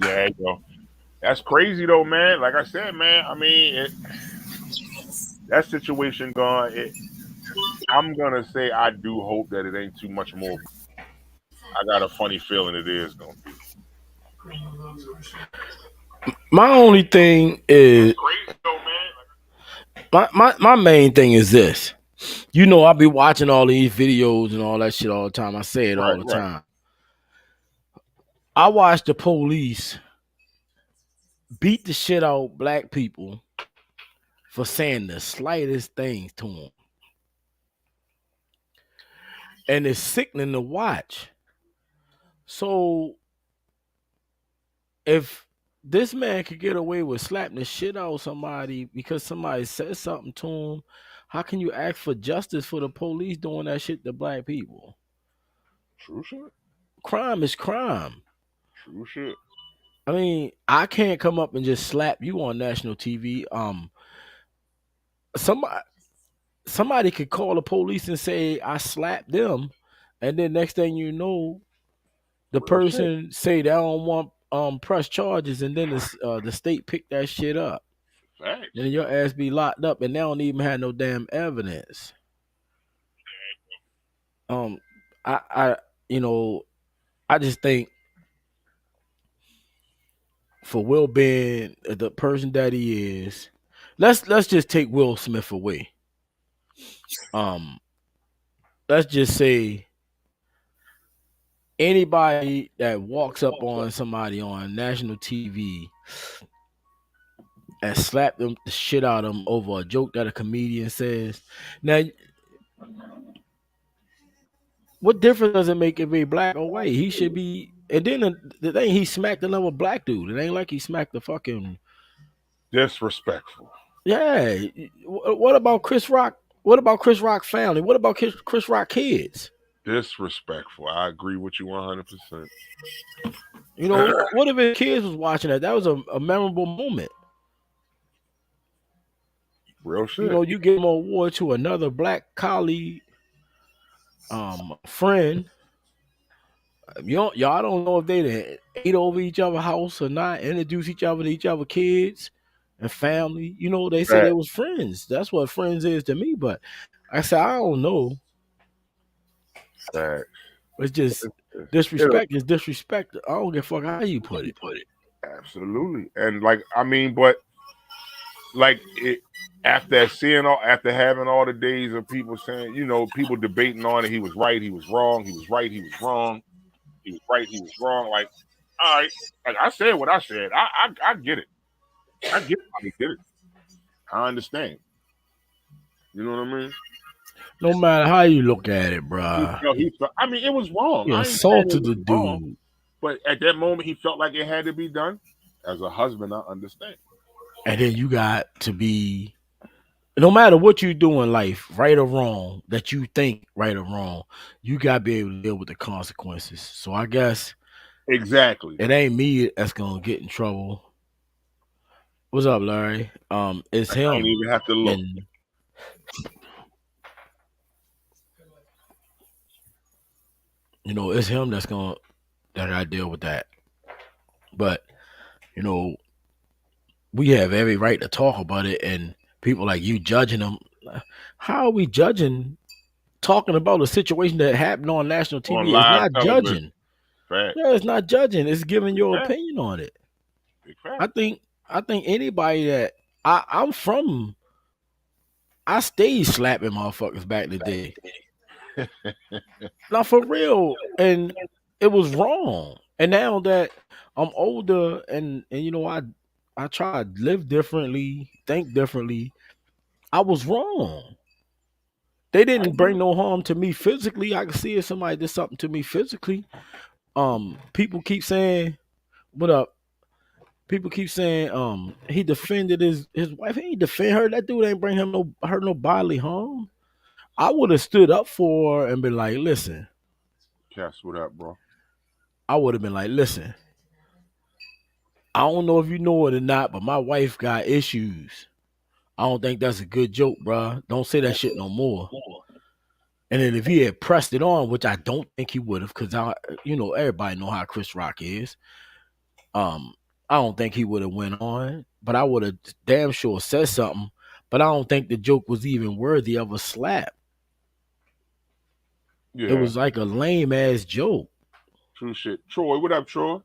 Yeah, yo, that's crazy though, man. Like I said, man. I mean, that situation gone. I'm gonna say I do hope that it ain't too much more. I got a funny feeling it is gonna be. My only thing That's is crazy though, man. my main thing is this. You know, I be watching all these videos and all that shit all the time. I say it Right, all the right. time. I watch the police beat the shit out black people for saying the slightest things to them, and it's sickening to watch. So if this man could get away with slapping the shit out of somebody because somebody said something to him, how can you ask for justice for the police doing that shit to black people? True shit. Crime is crime. True shit. I mean, I can't come up and just slap you on national TV. Somebody somebody could call the police and say I slapped them, and then next thing you know, the Real shit. person say they don't want press charges, and then the state pick that shit up. Facts. Then your ass be locked up, and they don't even have no damn evidence. Um, I you know, I just think for Will being the person that he is, let's just take Will Smith away. Um, let's just say anybody that walks up on somebody on national TV and slap them the shit out of them over a joke that a comedian says. Now, what difference does it make if he black or white? He should be. And then the thing, he smacked another black dude. It ain't like he smacked the fucking. Disrespectful. Yeah. What about Chris Rock? What about Chris Rock family? What about Chris Rock kids? Disrespectful. I agree with you 100%. You know, what if his kids was watching that? That was a memorable moment. Real You shit. know, you give an award to another black colleague, friend. Y'all don't know if they done ate over each other's house or not, introduce each other to each other kids and family. You know, they say they Facts. was friends. That's what friends is to me. But I said, I don't know. Facts. It's just It'll, disrespect is disrespect. I don't give a fuck how you put it. absolutely. And like, I mean, but like it after seeing all after having all the days of people saying, people debating on it, he was right, he was wrong, he was right, he was wrong, he was right, he was wrong. Like, all right, like I said what I said. I get it. I get how he did it. I understand. You know what I mean? No matter how you look at it, He bruh. felt he felt. I mean, it was wrong. You I ain't saying it assaulted was the wrong, dude. but at that moment, he felt like it had to be done. As a husband, I understand. And then you got to be no matter what you do in life, right or wrong, that you think right or wrong, you gotta be able to deal with the consequences. So I guess Exactly. it ain't me that's gonna get in trouble. What's up, Larry? It's I ain't him, even have to look. and it's him that I deal with that. But you know, we have every right to talk about it, and people like you judging them. How are we judging? Talking about a situation that happened on national On TV is live not television. judging. Fact. Yeah, it's not judging. It's giving Big your fact. opinion on it. Big fact. I think anybody that I'm from, I stayed slapping motherfuckers back in the day. Not for real. And it was wrong. And now that I'm older and I try to live differently, think differently, I was wrong. They I didn't get bring it. no harm to me physically. I can see if somebody did something to me physically. People keep saying, what up? People keep saying he defended his wife. He ain't defend her. That dude ain't bring him no bodily harm. I would have stood up for her and been like, listen. Cass, what up, bro? I would have been like, listen. I don't know if you know it or not, but my wife got issues. I don't think that's a good joke, bruh. Don't say that shit no more. And then if he had pressed it on, which I don't think he would have, because everybody know how Chris Rock is. I don't think he would have went on, but I would have damn sure said something. But I don't think the joke was even worthy of a slap. Yeah. It was like a lame ass joke. True shit. Troy, what up, Troy?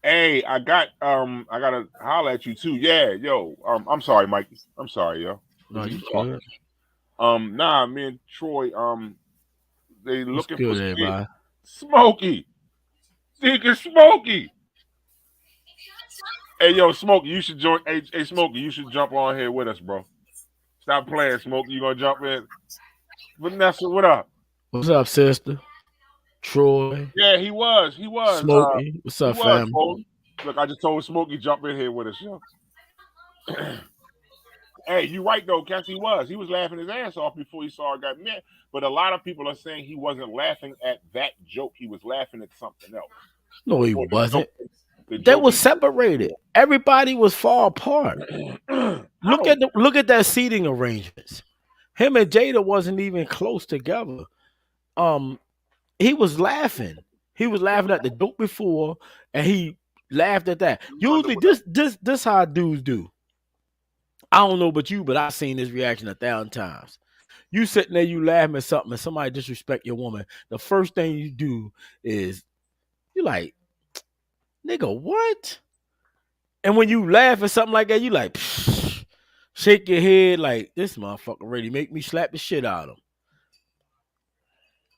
Hey, I gotta holler at you too. Yeah, yo. I'm sorry, Mike. I'm sorry, yo. No, you good. Nah, me and Troy, they What's looking good, for everybody? Smokey. Deacon Smokey. Hey, yo, Smokey, you should join. Hey, Smokey, you should jump on here with us, bro. Stop playing, Smokey. You gonna jump in? Vanessa, what up? What's up, sister? Troy. Yeah, he was. Smokey. What's up, fam? Look, I just told Smokey jump in here with us, yo. Hey, you right though, Cass. He was laughing his ass off before he saw it got met. But a lot of people are saying he wasn't laughing at that joke. He was laughing at something else. No, he wasn't. They were separated. Everybody was far apart. Look at that seating arrangements. Him and Jada wasn't even close together. He was laughing. He was laughing at the joke before, and he laughed at that. Usually, this how dudes do. I don't know about you, but I've seen this reaction 1,000 times. You sitting there, you laughing at something, and somebody disrespect your woman. The first thing you do is you like, nigga, what? And when you laugh at something like that, you like, shake your head like, this motherfucker ready make me slap the shit out of him.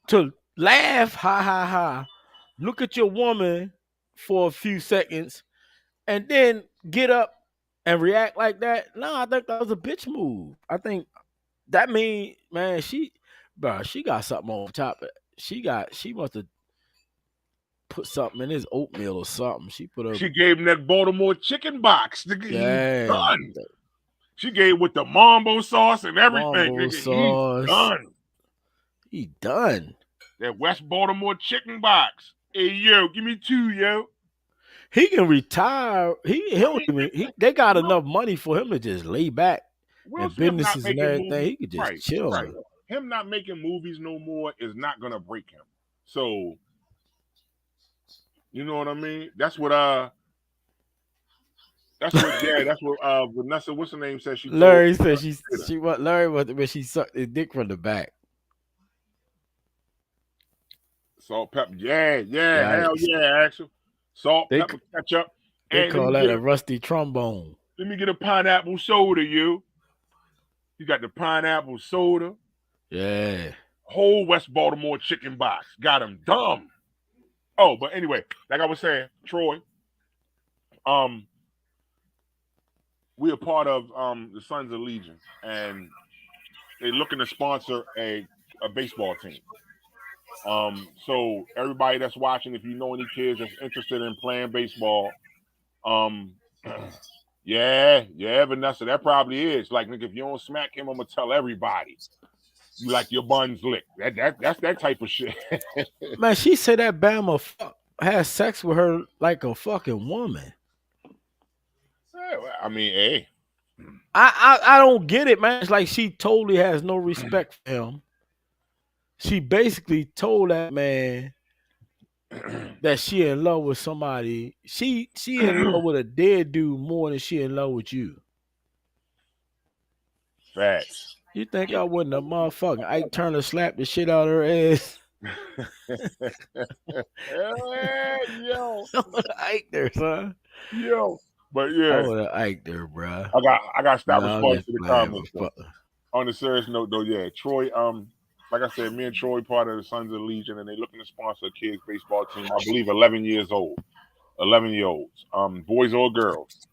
To laugh, ha ha ha, look at your woman for a few seconds, and then get up and react like that. No, I think that was a bitch move. I think that mean, man, she got something on top of it. She must have put something in his oatmeal or something. She gave him that Baltimore chicken box. Yeah. Done. She gave with the mambo sauce and everything. Mambo sauce. He done. That West Baltimore chicken box. Hey yo, give me 2, yo. He can retire. They got enough money for him to just lay back. And businesses and everything. Movies, he could just chill. Right. Him not making movies no more is not gonna break him. So you know what I mean? That's what Vanessa, what's her name, said she Larry said she what Larry was when she sucked his dick from the back. Salt, pepper, yeah, hell yeah, Axel. Salt, pepper, ketchup. They call that a rusty trombone. Let me get a pineapple soda, you. You got the pineapple soda. Yeah. Whole West Baltimore chicken box. Got him dumb. Oh, but anyway, like I was saying, Troy, we are part of the Sons of Legion, and they're looking to sponsor a baseball team. So everybody that's watching, if you know any kids that's interested in playing baseball, yeah, Vanessa, that probably is. Like, nigga, if you don't smack him, I'm gonna tell everybody. You like your buns licked. That's that type of shit. Man, she said that Bama has sex with her like a fucking woman. I mean, hey. I don't get it, man. It's like she totally has no respect for him. She basically told that man that she in love with somebody. She in love with a dead dude more than she in love with you. Facts. You think I wouldn't have motherfucking Ike Turner slapped the shit out of her ass? Yo. I would have Ike there, son. Yo. But yeah. I would have Ike there, bro. I got to stop responding to the comments. On a serious note, though, yeah. Troy, like I said, me and Troy part of the Sons of the Legion, and they're looking to sponsor a kids baseball team. I believe 11 years old, 11-year-olds, boys or girls.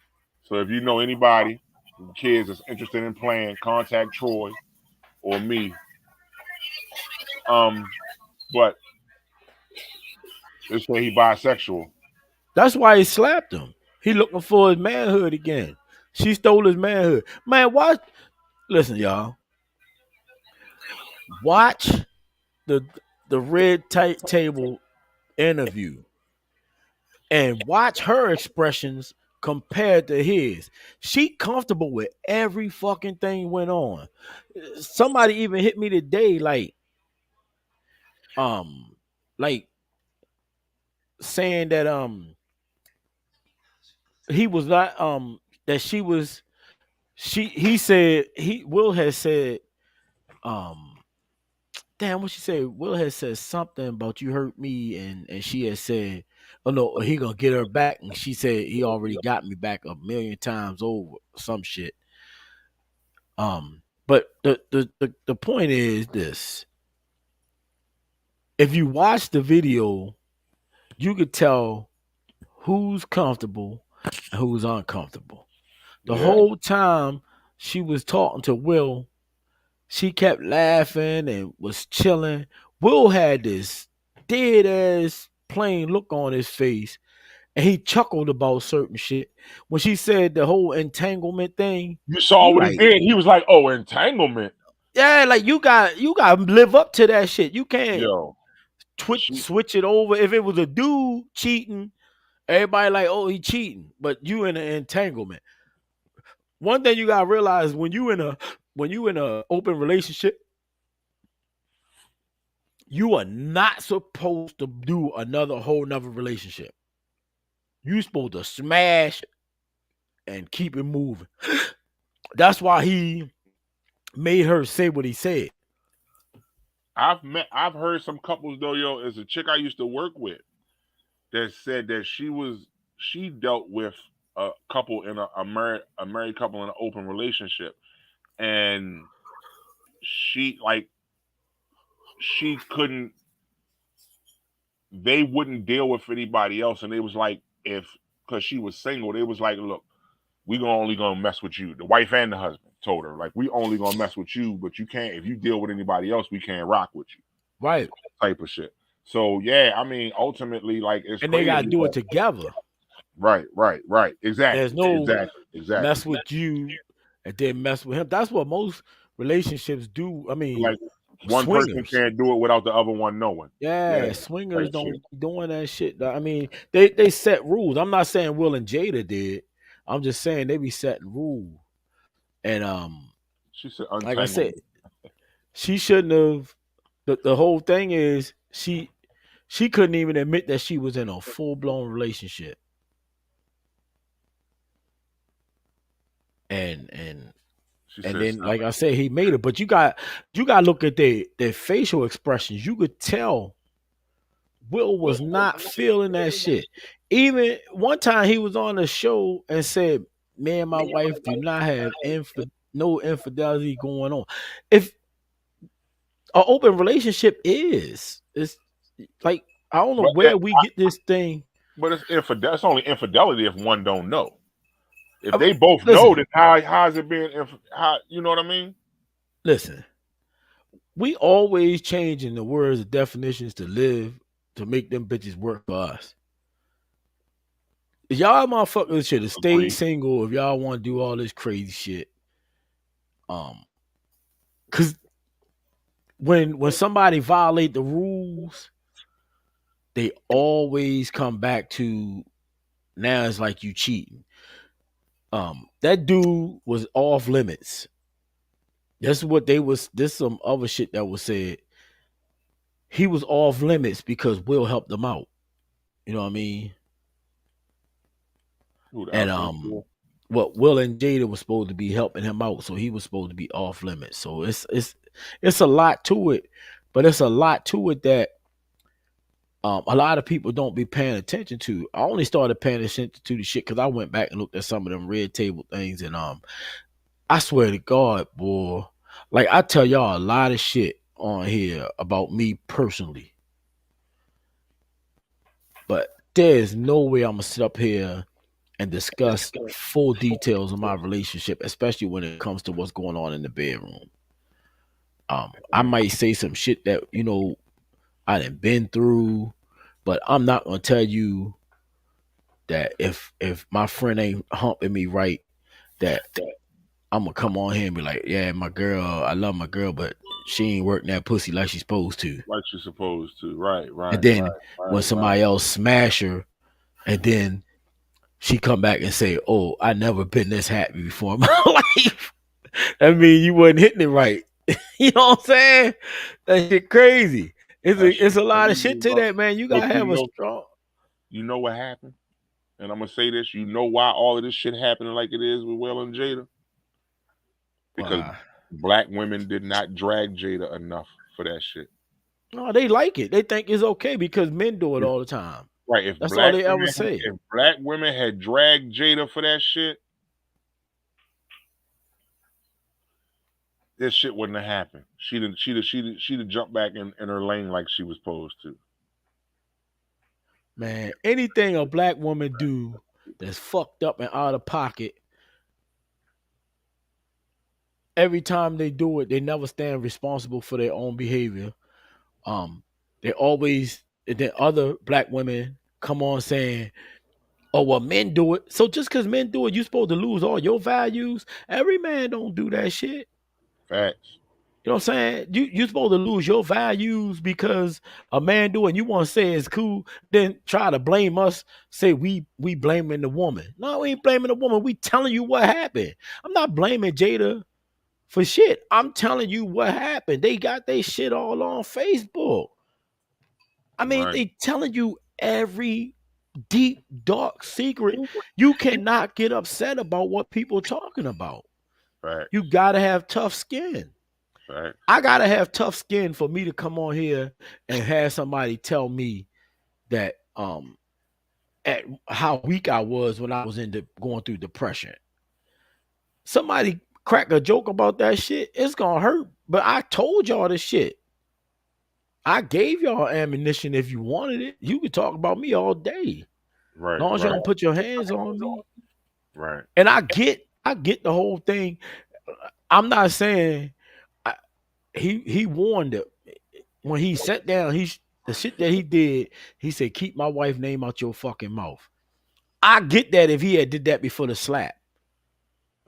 So if you know anybody, kids that's interested in playing, contact Troy or me. But they say he bisexual. That's why he slapped him. He looking for his manhood again. She stole his manhood. Man, watch. Listen, y'all. Watch the Red Table interview and watch her expressions compared to his. She comfortable with every fucking thing went on. Somebody even hit me today, um, like saying that he was not that she was he said he Will has said um damn what she said. Will has said something about you hurt me, and she has said, oh no, he gonna get her back, and she said he already got me back a million times over some shit. But the point is this: if you watch the video, you could tell who's comfortable and who's uncomfortable. The Yeah. whole time she was talking to Will, she kept laughing and was chilling. Will had this dead ass plain look on his face, and he chuckled about certain shit. When she said the whole entanglement thing, You saw he what he like, did. He was like, "Oh, entanglement." yeah, like you got to live up to that shit. You can't Yo, she, switch it over. If it was a dude cheating, everybody like, oh, he cheating, but you in an entanglement. One thing you gotta realize when you in a open relationship, you are not supposed to do another whole nother relationship. You supposed to smash and keep it moving. That's why he made her say what he said. I've heard some couples though, yo. As a chick I used to work with, that said that she dealt with a couple in a married couple in an open relationship, and she couldn't, they wouldn't deal with anybody else, and it was like, if because she was single, they was like, look, we only gonna mess with you. The wife and the husband told her, like, we only gonna mess with you, but you can't, if you deal with anybody else, we can't rock with you. Right. Type of shit. So yeah, I mean, ultimately, like, it's And crazy. they gotta do it together. Right. Exactly. There's no Exactly. mess with you and then mess with him. That's what most relationships do. I mean, like one person swingers. can't do it without the other one knowing. Yeah, swingers type don't shit. be doing that shit. I mean, they set rules. I'm not saying Will and Jada did. I'm just saying they be setting rules. And She said, like I said, untanglement. she shouldn't have. The whole thing is she couldn't even admit that she was in a full blown relationship. And She and said, then stop like I said, he made it. But you got to look at their facial expressions. You could tell Will was not feeling that shit. Even one time he was on the show and said, "Me and my wife do not have no infidelity going on." If an open relationship it's like I don't know But where we get this thing. but it's only infidelity if one don't know. If I they mean, both know, listen, then how's it being? How, you know what I mean? listen. We always changing the words and definitions to live to make them bitches work for us. If y'all motherfuckers should have stayed Agreed. single if y'all want to do all this crazy shit. Cause when somebody violate the rules, they always come back to now it's like you cheating. That dude was off limits. That's what they was. This some other shit that was said. He was off limits because Will helped him out. You know what I mean? Ooh, the And alchemy tool. what Will and Jada was supposed to be helping him out, so he was supposed to be off limits. So it's a lot to it, but it's a lot to it that a lot of people don't be paying attention to. I only started paying attention to the shit because I went back and looked at some of them red table things, and I swear to God, boy, like I tell y'all a lot of shit on here about me personally, but there is no way I'm gonna sit up here and discuss full details of my relationship, especially when it comes to what's going on in the bedroom. I might say some shit that I done been through, but I'm not gonna tell you that if my friend ain't humping me right, that I'm gonna come on here and be like, yeah, my girl, I love my girl, but she ain't working that pussy like she's supposed to. Like you're supposed to. Right. And then when somebody else smash her, and then she come back and say, "Oh, I never been this happy before in my life." I mean, you wasn't hitting it right. You know what I'm saying? That shit crazy. That It's shit a lot of shit crazy, to bro. that, man. You But gotta have a strong. you know what happened? And I'm gonna say this, you know why all of this shit happening like it is with Will and Jada? Because Wow. black women did not drag Jada enough for that shit. No, they like it. They think it's okay because men do it If, all the time. right. If That's all black they ever women say. if black women had dragged Jada for that shit, this shit wouldn't have happened. She'd have jumped back in her lane like she was supposed to. Man, anything a black woman do that's fucked up and out of pocket, every time they do it, they never stand responsible for their own behavior. They always and then other black women come on saying, "Oh well, men do it." So just because men do it, you supposed to lose all your values. Every man don't do that shit. Facts. You know what I'm saying? You supposed to lose your values because a man do it and you want to say it's cool, then try to blame us, say we blaming the woman. No, we ain't blaming the woman. We telling you what happened. I'm not blaming Jada for shit. I'm telling you what happened. They got their shit all on Facebook. I mean, Right. they telling you every deep, dark secret. You cannot get upset about what people talking about. Facts. You gotta have tough skin. Facts. I gotta have tough skin for me to come on here and have somebody tell me that at how weak I was when I was going through depression. Somebody crack a joke about that shit, it's gonna hurt. But I told y'all this shit. I gave y'all ammunition if you wanted it. You could talk about me all day. Right. As long as you don't put your hands on me. Right. And I get the whole thing. I'm not saying he warned it when he sat down. The shit that he did. He said, "Keep my wife's name out your fucking mouth." I get that if he had did that before the slap.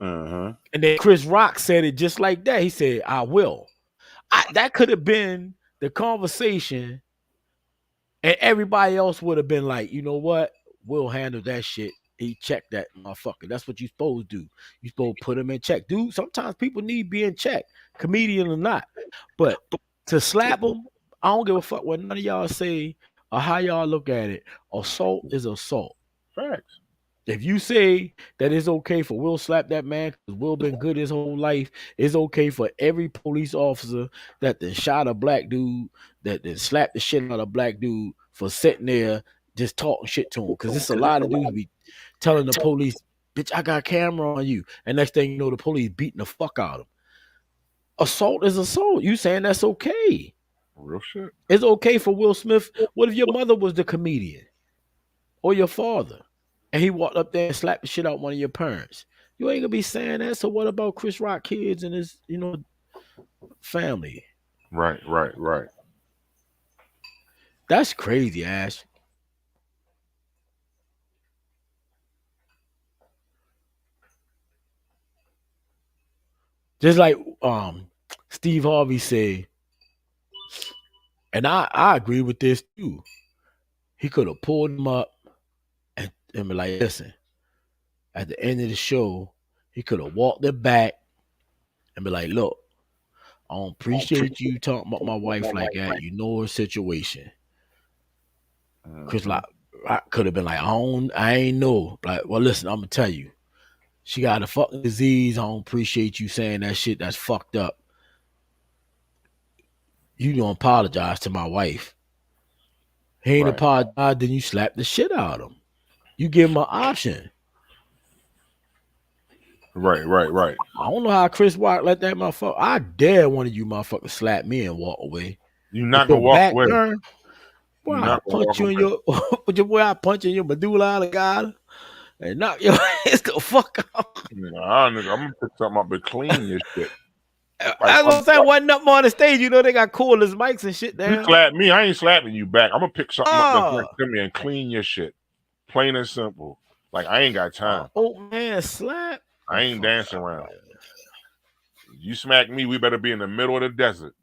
Uh-huh. And then Chris Rock said it just like that. He said, "I will." That could have been the conversation, and everybody else would have been like, "You know what? We'll handle that shit." He checked that motherfucker. That's what you supposed to do. You supposed to put him in check. Dude, sometimes people need being checked, comedian or not. But to slap him, I don't give a fuck what none of y'all say or how y'all look at it. Assault is assault. Facts. If you say that it's okay for Will slap that man because Will been good his whole life, it's okay for every police officer that then shot a black dude, that then slapped the shit out of a black dude for sitting there just talking shit to him. Because it's a lot of dudes be telling the police, "Bitch, I got a camera on you." And next thing you know, the police beating the fuck out of them. Assault is assault. You saying that's okay. Real shit. It's okay for Will Smith. What if your mother was the comedian? Or your father? And he walked up there and slapped the shit out one of your parents. You ain't gonna be saying that. So what about Chris Rock kids and his, family? Right. That's crazy, Ash. Just like Steve Harvey said, and I agree with this too. He could have pulled him up and be like, "Listen," at the end of the show, he could have walked it back and be like, "Look, I don't appreciate you talking about my wife like that. You know her situation." Cause like I could have been like, I ain't know. Like, well, listen, I'm gonna tell you, she got a fucking disease. I don't appreciate you saying that shit. That's fucked up. You don't apologize to my wife. He ain't apologize, then you slap the shit out of him. You give him an option. Right. I don't know how Chris Rock let that motherfucker. I dare one of you motherfuckers slap me and walk away. You're not gonna walk away. Boy, I punch you in your I punch in your medulla oblongata and knock your ass the fuck out. Nah, nigga, I'm gonna pick something up and clean your shit. That's what I'm saying. Wasn't up on the stage. You know they got cordless mics and shit there. You slap me, I ain't slapping you back. I'm gonna pick something up that's next to me and clean your shit. Plain and simple. Like I ain't got time. Oh man, slap. I ain't dancing around. You smack me, we better be in the middle of the desert.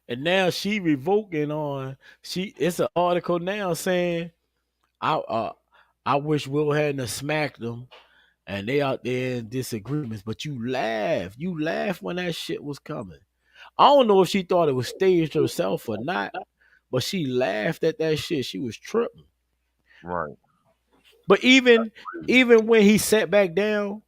And now she revoking on it's an article now saying I I wish Will hadn't smacked them, and they out there in disagreements. But you laugh when that shit was coming. I don't know if she thought it was staged herself or not, but she laughed at that shit. She was tripping. Right. But even when he sat back down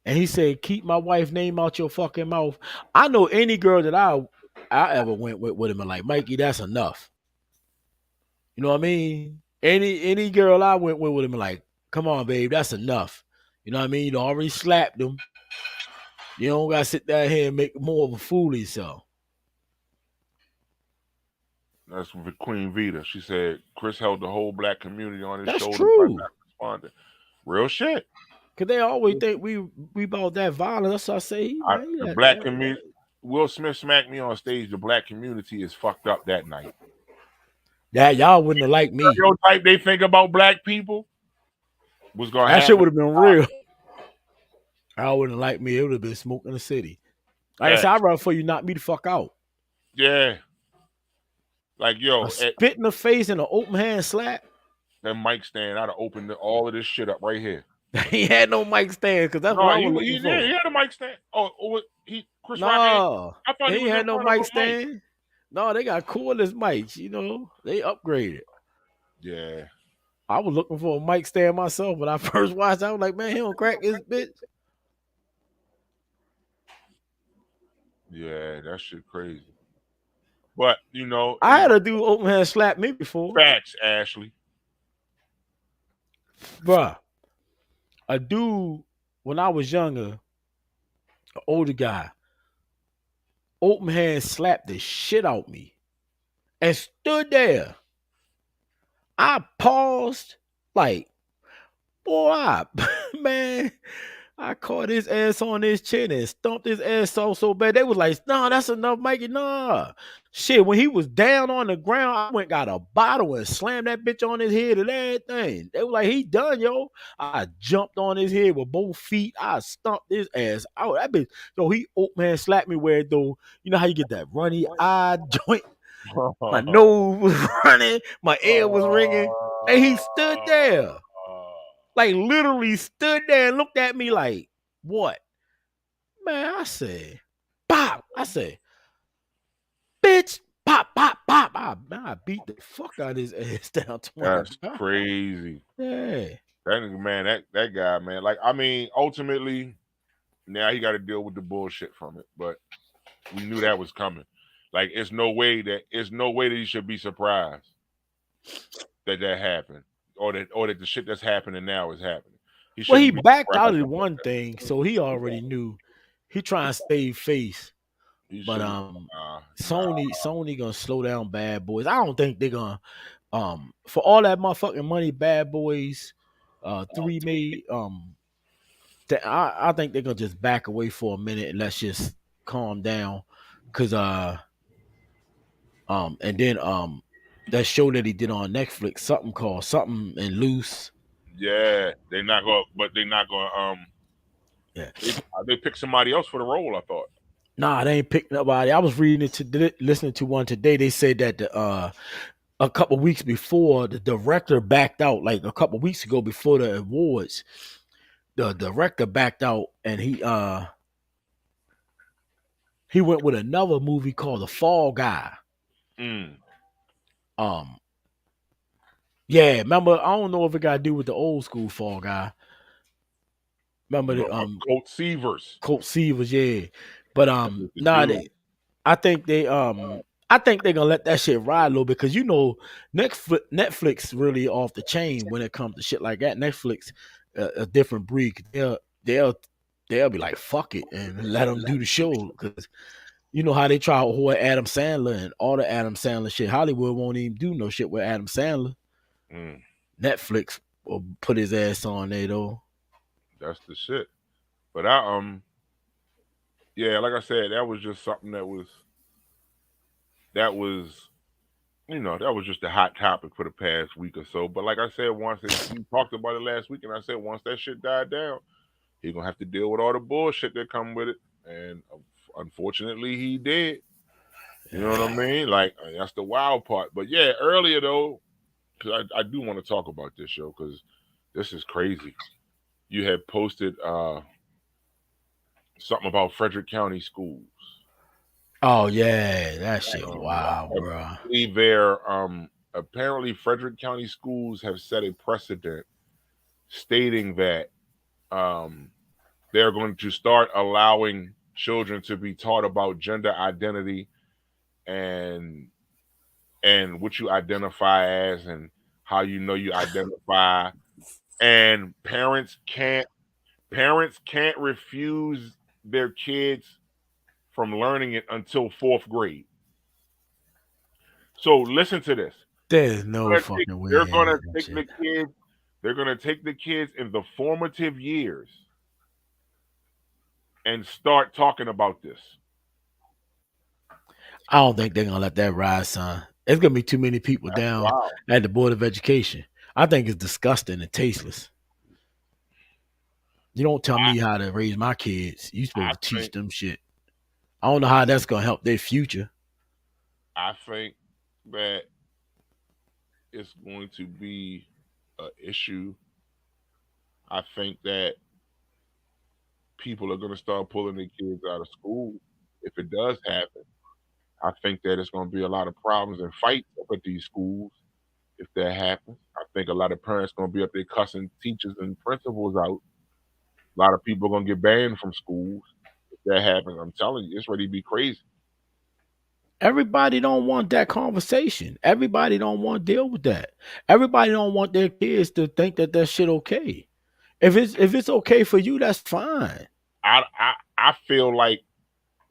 and he said, "Keep my wife's name out your fucking mouth," I know any girl that I ever went with him and like, Mikey, that's enough. You know what I mean? Any girl I went with him and like, come on, babe, that's enough. You know what I mean? You already slapped him. You don't gotta sit down here and make more of a fool of yourself. That's with Queen Vita. She said Chris held the whole black community on his That's shoulders by true. not responding. Real shit. Cause they always think we about that violence. That's what I say. The black community. Will Smith smacked me on stage. The black community is fucked up that night. Yeah, y'all wouldn't have liked me. Stereotype they think about black people was gonna That happen. shit would have been real. I wouldn't like me. It would have been smoke in the city. Like I said, I'd rather for you knock me the fuck out. Yeah. Like, yo, a spit in the face and an open hand slap. That mic stand, I'd have opened all of this shit up right here. He had no mic stand because that's what I was looking for. He had a mic stand. Chris Rock. I thought he had no mic stand. No, they got cordless mics. You know, they upgraded. Yeah. I was looking for a mic stand myself when I first watched. I was like, man, he don't crack his bitch. Yeah, that shit crazy. But you know, I had a dude open hand slap me before. Facts, Ashley. Bruh, a dude when I was younger, an older guy, open hand slapped the shit out me and stood there. I paused like, boy, man, I caught his ass on his chin and stumped his ass so bad. They was like, nah, that's enough, Mikey. Nah. Shit, when he was down on the ground, I went got a bottle and slammed that bitch on his head and everything. They were like, he done, yo. I jumped on his head with both feet. I stumped his ass out. That bitch, yo, he open hand slapped me where though, you know how you get that runny eye joint? My nose was running, my ear was ringing, and he stood there. Like literally stood there and looked at me like, what? Man, I said, pop. I said, bitch, pop, pop, pop. I beat the fuck out of his ass down to That's crazy. Yeah. That nigga, man, that guy, man. Like, I mean, ultimately, now he got to deal with the bullshit from it. But we knew that was coming. Like, it's no way that he should be surprised that happened. Or that the shit that's happening now is happening. He backed out of one thing, so he already knew. He trying to save face. But Sony gonna slow down Bad Boys. I don't think they're gonna for all that motherfucking money Bad Boys 3 made I think they're gonna just back away for a minute and let's just calm down. Cause and then that show that he did on Netflix, something called Something and Loose. Yeah, they're not going. Yeah, they picked somebody else for the role. I thought. Nah, they ain't picked nobody. I was listening to one today. They said that a couple weeks before the director backed out, like a couple weeks ago before the awards, the director backed out and he went with another movie called The Fall Guy. Yeah, remember, I don't know if it got to do with the old school Fall Guy. Remember the Colt Seavers. Colt Seavers, yeah. But I think they're gonna let that shit ride a little bit because you know Netflix really off the chain when it comes to shit like that. Netflix a different breed. They'll be like fuck it and let them do the show because you know how they try to avoid Adam Sandler and all the Adam Sandler shit. Hollywood won't even do no shit with Adam Sandler. Netflix will put his ass on there though. That's the shit. But yeah, like I said, that was just something that was you know, that was just a hot topic for the past week or so. But like I said, we talked about it last week, and I said once that shit died down, he's gonna have to deal with all the bullshit that come with it. And unfortunately, he did. You know what I mean? Like that's the wild part. But yeah, earlier though, because I do want to talk about this show because This is crazy. You had posted something about Frederick County schools. Oh yeah, that shit I wow, bro. believe there apparently Frederick County schools have set a precedent stating that they're going to start allowing children to be taught about gender identity and what you identify as and how you know you identify, and parents can't refuse their kids from learning it until 4th grade. So listen to this. There's no fucking way. They're gonna take the kids. They're gonna take the kids in the formative years and start talking about this. I don't think they're gonna let that ride, son. There's gonna be too many people down at the Board of Education. I think it's disgusting and tasteless. You don't tell me how to raise my kids. You supposed to teach them shit. I don't know how that's gonna help their future. I think that it's going to be an issue. I think that people are going to start pulling their kids out of school if it does happen. I think that it's going to be a lot of problems and fights up at these schools if that happens. I think a lot of parents are going to be up there cussing teachers and principals out. A lot of people are going to get banned from schools if that happens. I'm telling you, it's ready to be crazy. Everybody don't want that conversation. Everybody don't want to deal with that. Everybody don't want their kids to think that shit okay. If it's okay for you, that's fine. I feel like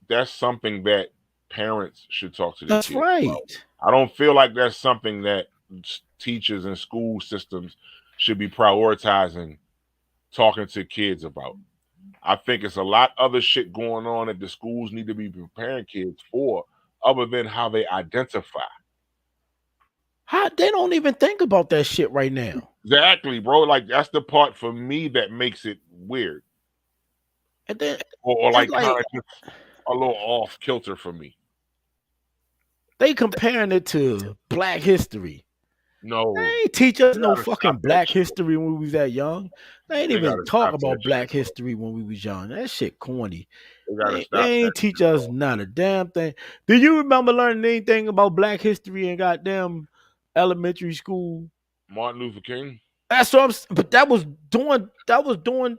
that's something that parents should talk to their kids. That's right. About. I don't feel like that's something that teachers and school systems should be prioritizing talking to kids about. I think it's a lot other shit going on that the schools need to be preparing kids for, other than how they identify. How they don't even think about that shit right now. Exactly, bro. Like that's the part for me that makes it weird. And then or like kind of just a little off kilter for me. They comparing it to Black history. No. They ain't teach us no fucking Black history when we was that young. They ain't even talk about Black history when we was young. That shit corny. They ain't teach us not a damn thing. Do you remember learning anything about Black history in goddamn elementary school? Martin Luther King. That's what but that was doing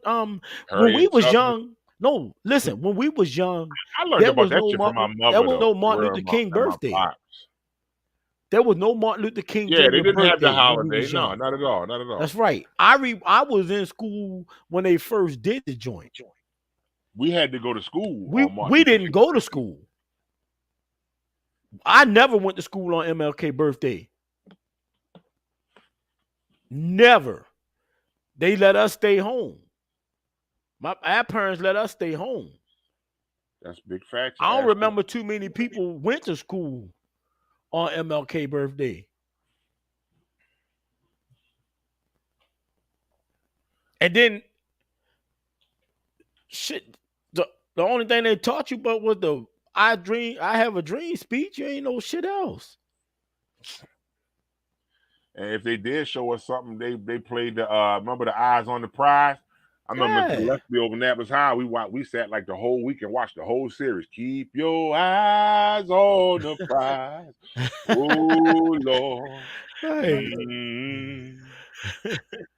when we was young. No, listen, when we was young, I learned about that shit from my mother. There was no Martin Luther King birthday. There was no Martin Luther King. Yeah, they didn't have the holiday. No, not at all. Not at all. That's right. I was in school when they first did the joint. We had to go to school. We didn't go to school. I never went to school on MLK birthday. Never. They let us stay home. Our parents let us stay home. That's big facts. I don't remember too many people went to school on MLK birthday. And then shit, the only thing they taught you about was the I have a dream speech. You ain't know shit else. And if they did show us something, they played the remember the Eyes on the Prize? I remember Gillespie over Napas High. We sat like the whole week and watched the whole series. Keep your eyes on the prize. Oh Lord. Hey.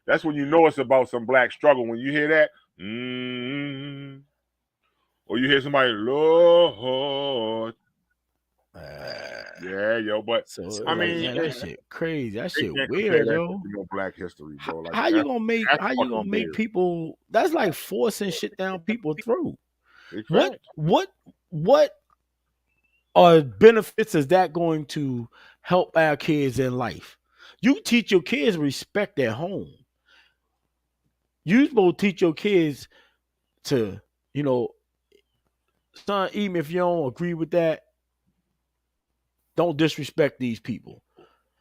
That's when you know it's about some Black struggle. When you hear that, or you hear somebody, Lord. Yeah, yo, but so, I mean, man, that shit crazy. That shit weird, yo. Black history, bro. Like, how you gonna make people? That's like forcing shit down people's throat. What are benefits is that going to help our kids in life? You teach your kids respect at home. You supposed to teach your kids to, son, even if you don't agree with that, don't disrespect these people.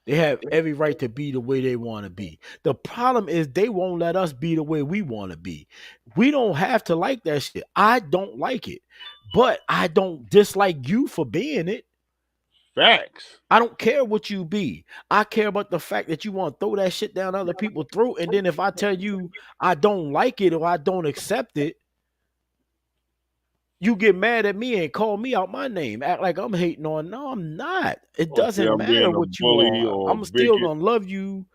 They have every right to be the way they want to be. The problem is they won't let us be the way we want to be. We don't have to like that shit. I don't like it, but I don't dislike you for being it. Facts. I don't care what you be. I care about the fact that you want to throw that shit down other people's throat. And then if I tell you I don't like it or I don't accept it, you get mad at me and call me out my name, act like I'm hating on. No, I'm not. It Or say doesn't I'm matter being a what you bully are. or a I'm still bigot. gonna love you.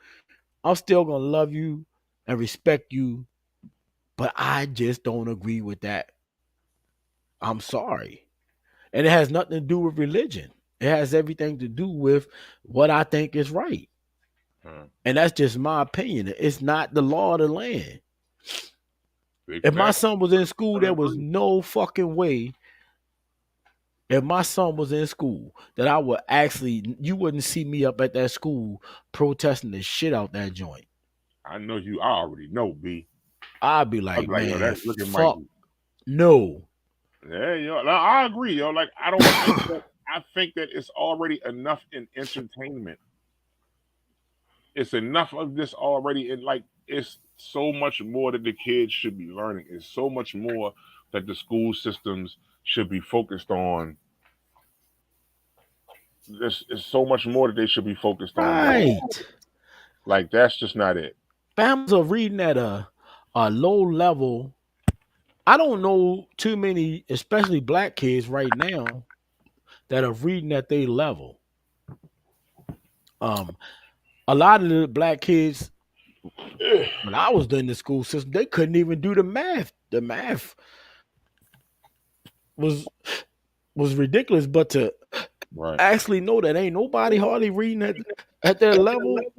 I'm still gonna love you and respect you, but I just don't agree with that. I'm sorry. And it has nothing to do with religion. It has everything to do with what I think is right. Huh. And that's just my opinion. It's not the law of the land. Big If my fact. son was in school, I there was agree. no fucking way. If my son was in school, that I would actually, you wouldn't see me up at that school protesting the shit out that joint. I know you. I already know, B. I'd be I'll like, be like, yo, man, that look at fuck Mikey. no. Yeah, yo, no, I agree, yo. Like, I don't think that. I think that it's already enough in entertainment. It's enough of this already, and like, it's so much more that the kids should be learning. It's so much more that the school systems should be focused on. There's so much more that they should be focused on. Right. Like, that's just not it. Families are reading at a low level. I don't know too many, especially black kids right now, that are reading at their level. Um, a lot of the black kids when I was in the school system, they couldn't even do the math. The math was was ridiculous. But to Right. actually know that ain't nobody hardly reading at their level,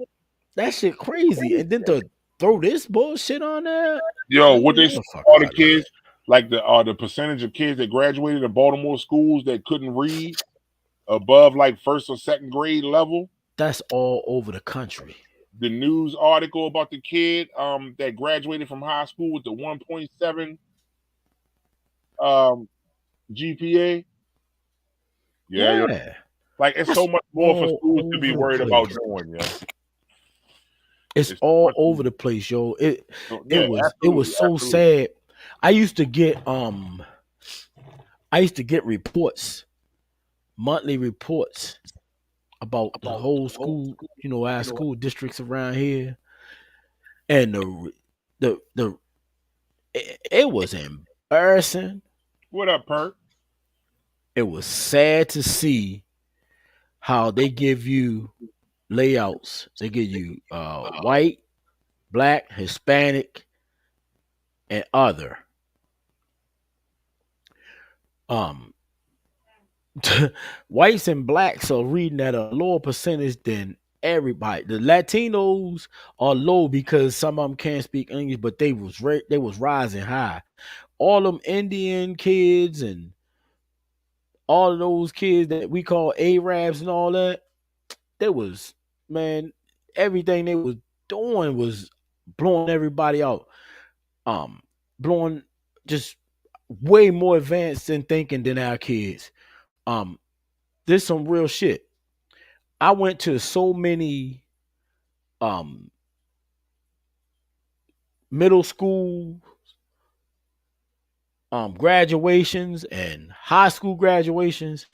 that shit crazy. And then to throw this bullshit on there, Yo, man, what they get say, the fuck all the out of here. kids, like the percentage of kids that graduated in Baltimore schools that couldn't read above like first or second grade level. That's all over the country. The news article about the kid that graduated from high school with the 1.7 um GPA. Yeah, yo, Yeah, like it's that's so much more for all schools to be over the worried about place. doing. Yeah, It's it's so all much over more. the place, yo. It So, it yeah, was it absolutely, was so absolutely. sad. I used to get I used to get reports, monthly reports about the whole school, our school districts around here, and the it was embarrassing. What up, Perk? It was sad to see how they give you layouts. They give you white, black, Hispanic, and other. Um, whites and blacks are reading at a lower percentage than everybody. The Latinos are low because some of them can't speak English, but they was rising high. All them Indian kids and all of those kids that we call Arabs and all that, they was, man, everything they was doing was blowing everybody out. Um, blowing just way more advanced in thinking than our kids. Um, this some real shit. I went to so many um middle school graduations and high school graduations.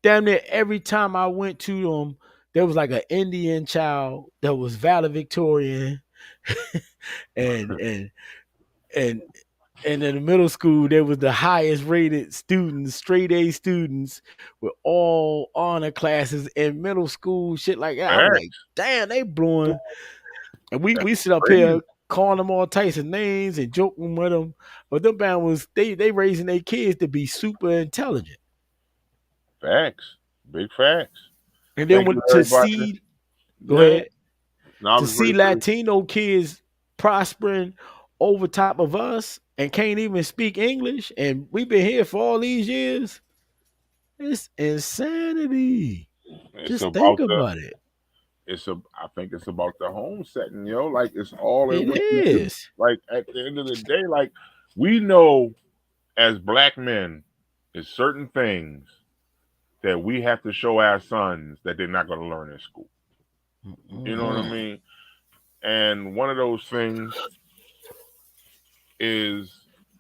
Damn near every time I went to them, there was like an Indian child that was valedictorian, and and and and in the middle school there was the highest rated students, straight A students with all honor classes in middle school, shit like that. I'm like, Facts. damn, they blowing. And we That's sit up crazy. here calling them all types of names and joking with them. But them band was they raising their kids to be super intelligent. Facts. Big facts. And then Thank when you, to everybody. see go Yeah. ahead No, I to was see ready for this. Latino kids prospering over top of us and can't even speak English, and we've been here for all these years. It's insanity. It's Just think about the. about it. I think it's about the home setting, yo. Like it's all in It what you do. is. Like at the end of the day, like we know as black men, there's certain things that we have to show our sons that they're not going to learn in school. You know what I Mm-mm. mean? And one of those things is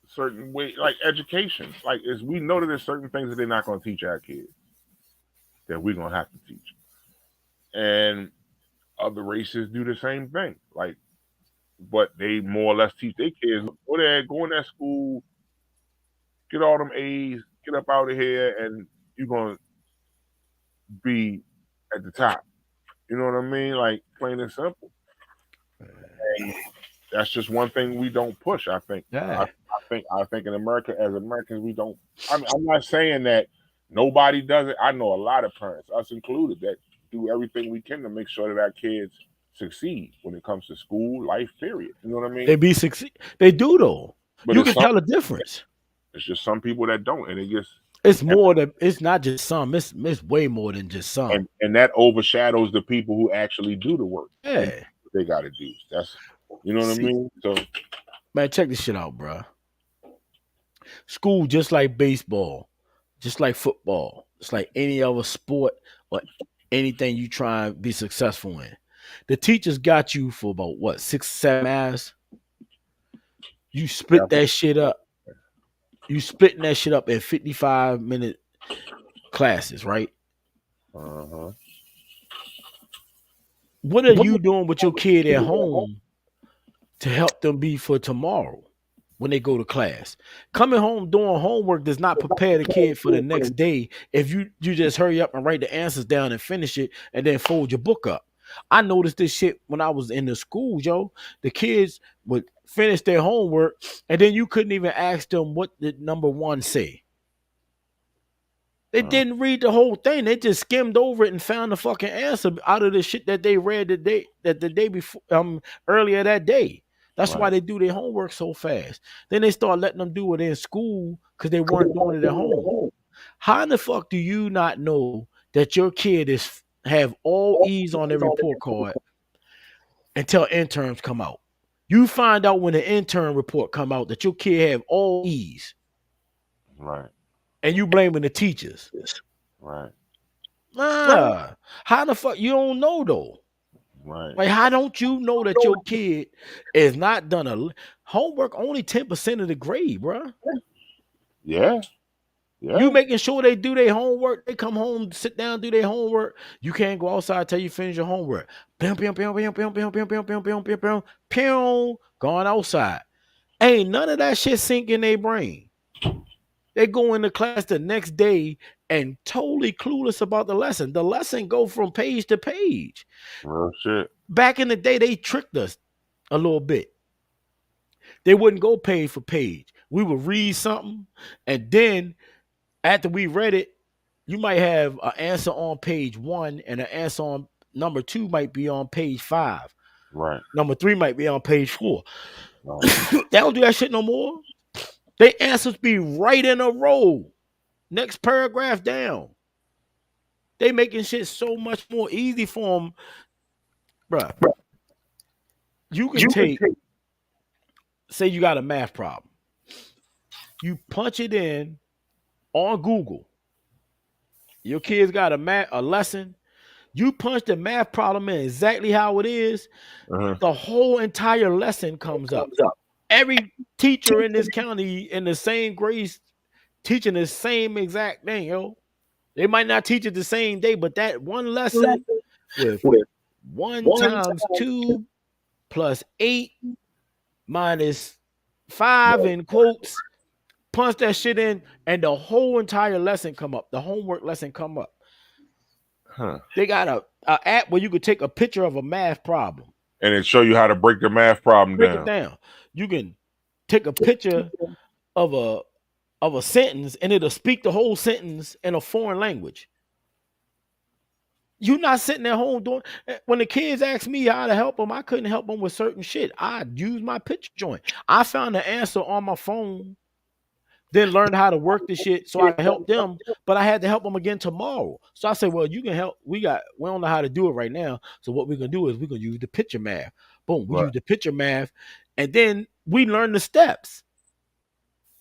certain way, like education. Like is we know that there's certain things that they're not going to teach our kids. that we're gonna have to teach. And other races do the same thing. Like, but they more or less teach their kids, go there, go in that school, get all them A's, get up out of here, and you're gonna be at the top. You know what I mean? Like plain and simple. And that's just one thing we don't push. I think. Yeah. I think in America, as Americans, we don't. I mean, I'm not saying that nobody does it. I know a lot of parents, us included, that do everything we can to make sure that our kids succeed when it comes to school, life, period. You know what I mean? They do though. But You can tell the difference. It's just some people that don't, and it just It's more than it's not just some. It's way more than just some. and that overshadows the people who actually do the work. Yeah, they got to do. That's you know what I mean. So, man, check this shit out, bro. School just like baseball, just like football, it's like any other sport or anything you try and be successful in. The teachers got you for about what 6-7 hours. You split that shit up. You splitting that shit up in 55-minute classes, right? What are you doing with your kid at home to help them be for tomorrow when they go to class? Coming home doing homework does not prepare the kid for the next day if you just hurry up and write the answers down and finish it and then fold your book up. I noticed this shit when I was in the school, yo. The kids would finish their homework and then you couldn't even ask them what did number 1 say. They didn't read the whole thing. They just skimmed over it and found the fucking answer out of the shit that they read the day before, earlier that day. That's why they do their homework so fast. Then they start letting them do it in school because they weren't doing it at home. How in the fuck do you not know that your kid have all E's on their report card until interns come out? You find out when the intern report come out that your kid have all E's. Right. And you blaming the teachers. Right. Nah. How the fuck you don't know though? Right. Like, how don't you know that your kid is not done a homework only 10% of the grade, bro? Yeah. You making sure they do their homework. They come home, sit down, do their homework. You can't go outside till you finish your homework. Going outside. Ain't none of that shit sink in their brain. They go into class the next day and totally clueless about the lesson. The lesson go from page to page. Real shit. Back in the day, they tricked us a little bit. They wouldn't go page for page. We would read something, and then after we read it, you might have an answer on page 1, and an answer on number 2 might be on page 5. Right. Number 3 might be on page 4. Right. They don't do that shit no more. They answers be right in a row. Next paragraph down. They making shit so much more easy for them. Bruh. You can take, say you got a math problem. You punch it in on Google. Your kids got a lesson. You punch the math problem in exactly how it is. The whole entire lesson comes up. Every teacher in this county in the same grades teaching the same exact thing, yo. They might not teach it the same day, but that one lesson with 1 times 2 plus 8 minus 5 in quotes, punch that shit in, and the whole entire lesson come up. The homework lesson come up. They got a app where you could take a picture of a math problem. And it show you how to break the math problem break it down. You can take a picture of a sentence and it'll speak the whole sentence in a foreign language. You're not sitting at home doing. When the kids ask me how to help them, I couldn't help them with certain shit. I used my picture joint. I found the answer on my phone, then learned how to work the shit so I could help them. But I had to help them again tomorrow. So I said, well, you can help. We don't know how to do it right now. So what we're gonna do is we're gonna use the picture math. Boom, we use the picture math, and then we learn the steps.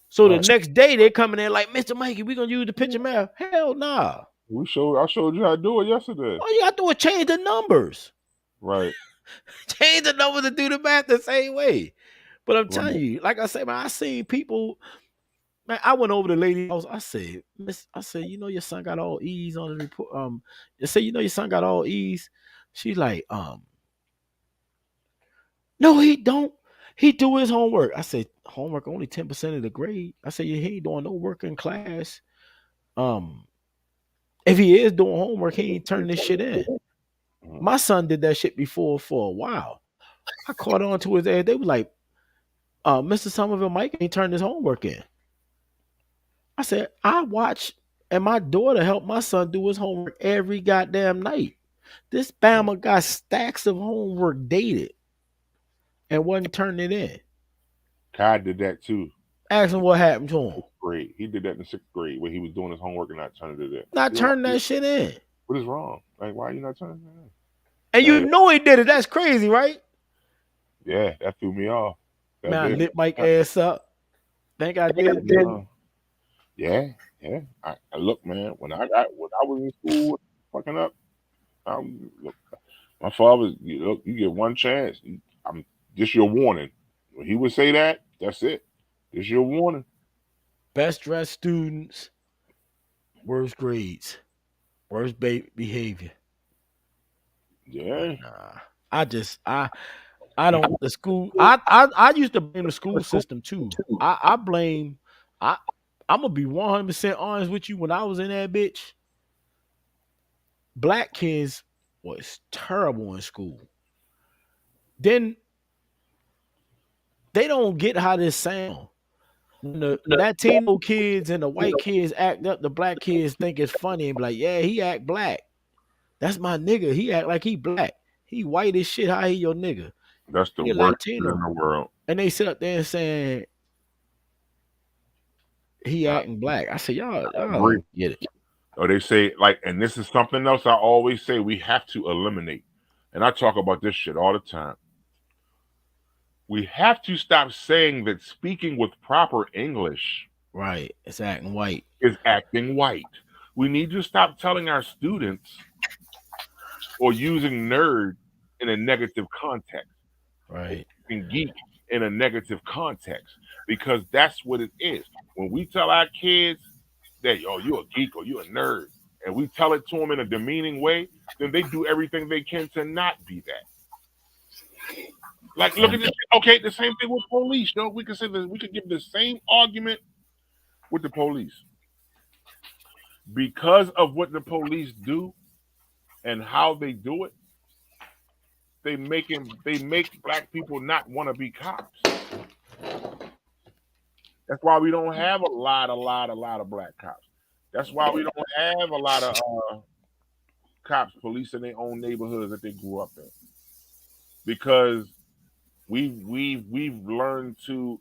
So the next day they're coming in like, Mr. Mikey, we're gonna use the picture math. Hell nah. I showed you how to do it yesterday. All you got to do is change the numbers. Right. Change the numbers to do the math the same way. But I'm telling you, like I said, man, I seen people Man, I went over to the lady house. I said, Miss, I said, you know your son got all E's on the report. I said, you know your son got all E's. She's like, no, he don't. He do his homework. I said, homework only 10% of the grade. I said, yeah, he ain't doing no work in class. Um, if he is doing homework, he ain't turning this shit in. My son did that shit before for a while. I caught on to his ass. They was like, Mr. Somerville, Mike ain't turned his homework in. I said, I watch and my daughter helped my son do his homework every goddamn night. This Bama got stacks of homework dated and wasn't turning it in. Kai did that too. Ask him what happened to him. Grade. He did that in the 6th grade where he was doing his homework and not turning it in. Not turning that shit in. What is wrong? Like, why are you not turning it in? And you know he did it. That's crazy, right? Yeah, that threw me off. That Man, I lit Mike ass up. Think I did. Yeah. I look, man. When I was in school, fucking up. Look, my father. You get one chance. This your warning. When he would say that, that's it. This your warning. Best dressed students, worst grades, worst behavior. Yeah. I don't the school. I used to blame the school system too. I blame. I'm gonna be 100% honest with you. When I was in that bitch, black kids was terrible in school. Then they don't get how this sound. When the Latino kids and the white kids act up, the black kids think it's funny and be like, yeah, he act black. That's my nigga. He act like he black. He white as shit. How he your nigga? That's the worst Latino in the world. And they sit up there and saying he acting black. I said, y'all don't get it. Or they say, like, and this is something else I always say we have to eliminate. And I talk about this shit all the time. We have to stop saying that speaking with proper English, right, it's acting white. Is acting white. We need to stop telling our students or using nerd in a negative context. Right. And geek in a negative context. Because that's what it is. When we tell our kids that, oh, you're a geek or you're a nerd, and we tell it to them in a demeaning way, then they do everything they can to not be that. Like, look at this. Okay, the same thing with police. You know, we could say that we could give the same argument with the police. Because of what the police do and how they do it, they make black people not want to be cops. That's why we don't have a lot of black cops. That's why we don't have a lot of cops policing their own neighborhoods that they grew up in. Because we've learned to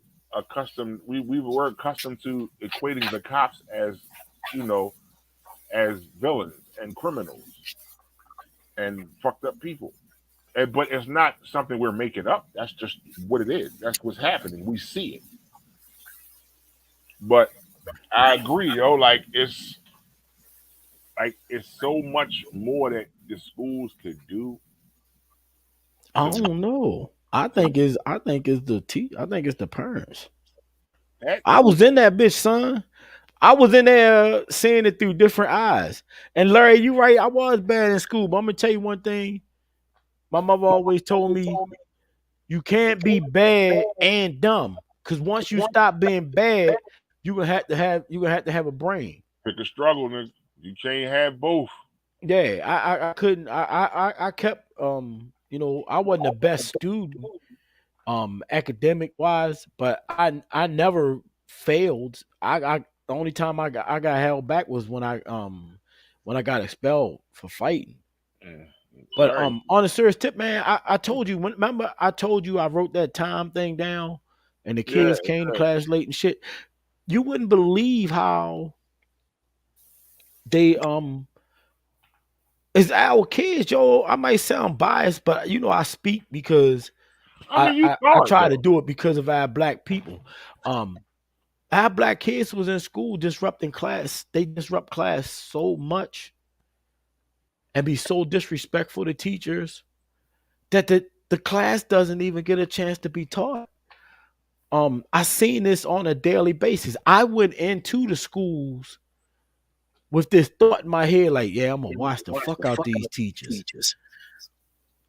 we're accustomed to equating the cops as, as villains and criminals and fucked up people. But it's not something we're making up. That's just what it is. That's what's happening. We see it. But I agree, like it's so much more that the schools could do. I don't know. I think it's the parents. I was in that bitch, son. I was in there seeing it through different eyes. And Larry, you right. I was bad in school, but I'm gonna tell you one thing. My mother always told me, you can't be bad and dumb. Because once you stop being bad, you're gonna have to have a brain. Pick a struggle, nigga. You can't have both. Yeah, I couldn't. I kept I wasn't the best student academic wise, but I never failed. The only time I got held back was when I got expelled for fighting. But on a serious tip, man, I told you, remember I told you I wrote that time thing down and the kids came to class late and shit. You wouldn't believe how they it's our kids, yo. I might sound biased, but I speak because I try to do it because of our black people. Our black kids was in school disrupting class. They disrupt class so much and be so disrespectful to teachers that the class doesn't even get a chance to be taught. I seen this on a daily basis. I went into the schools with this thought in my head, like, yeah, I'm gonna watch the fuck out these teachers.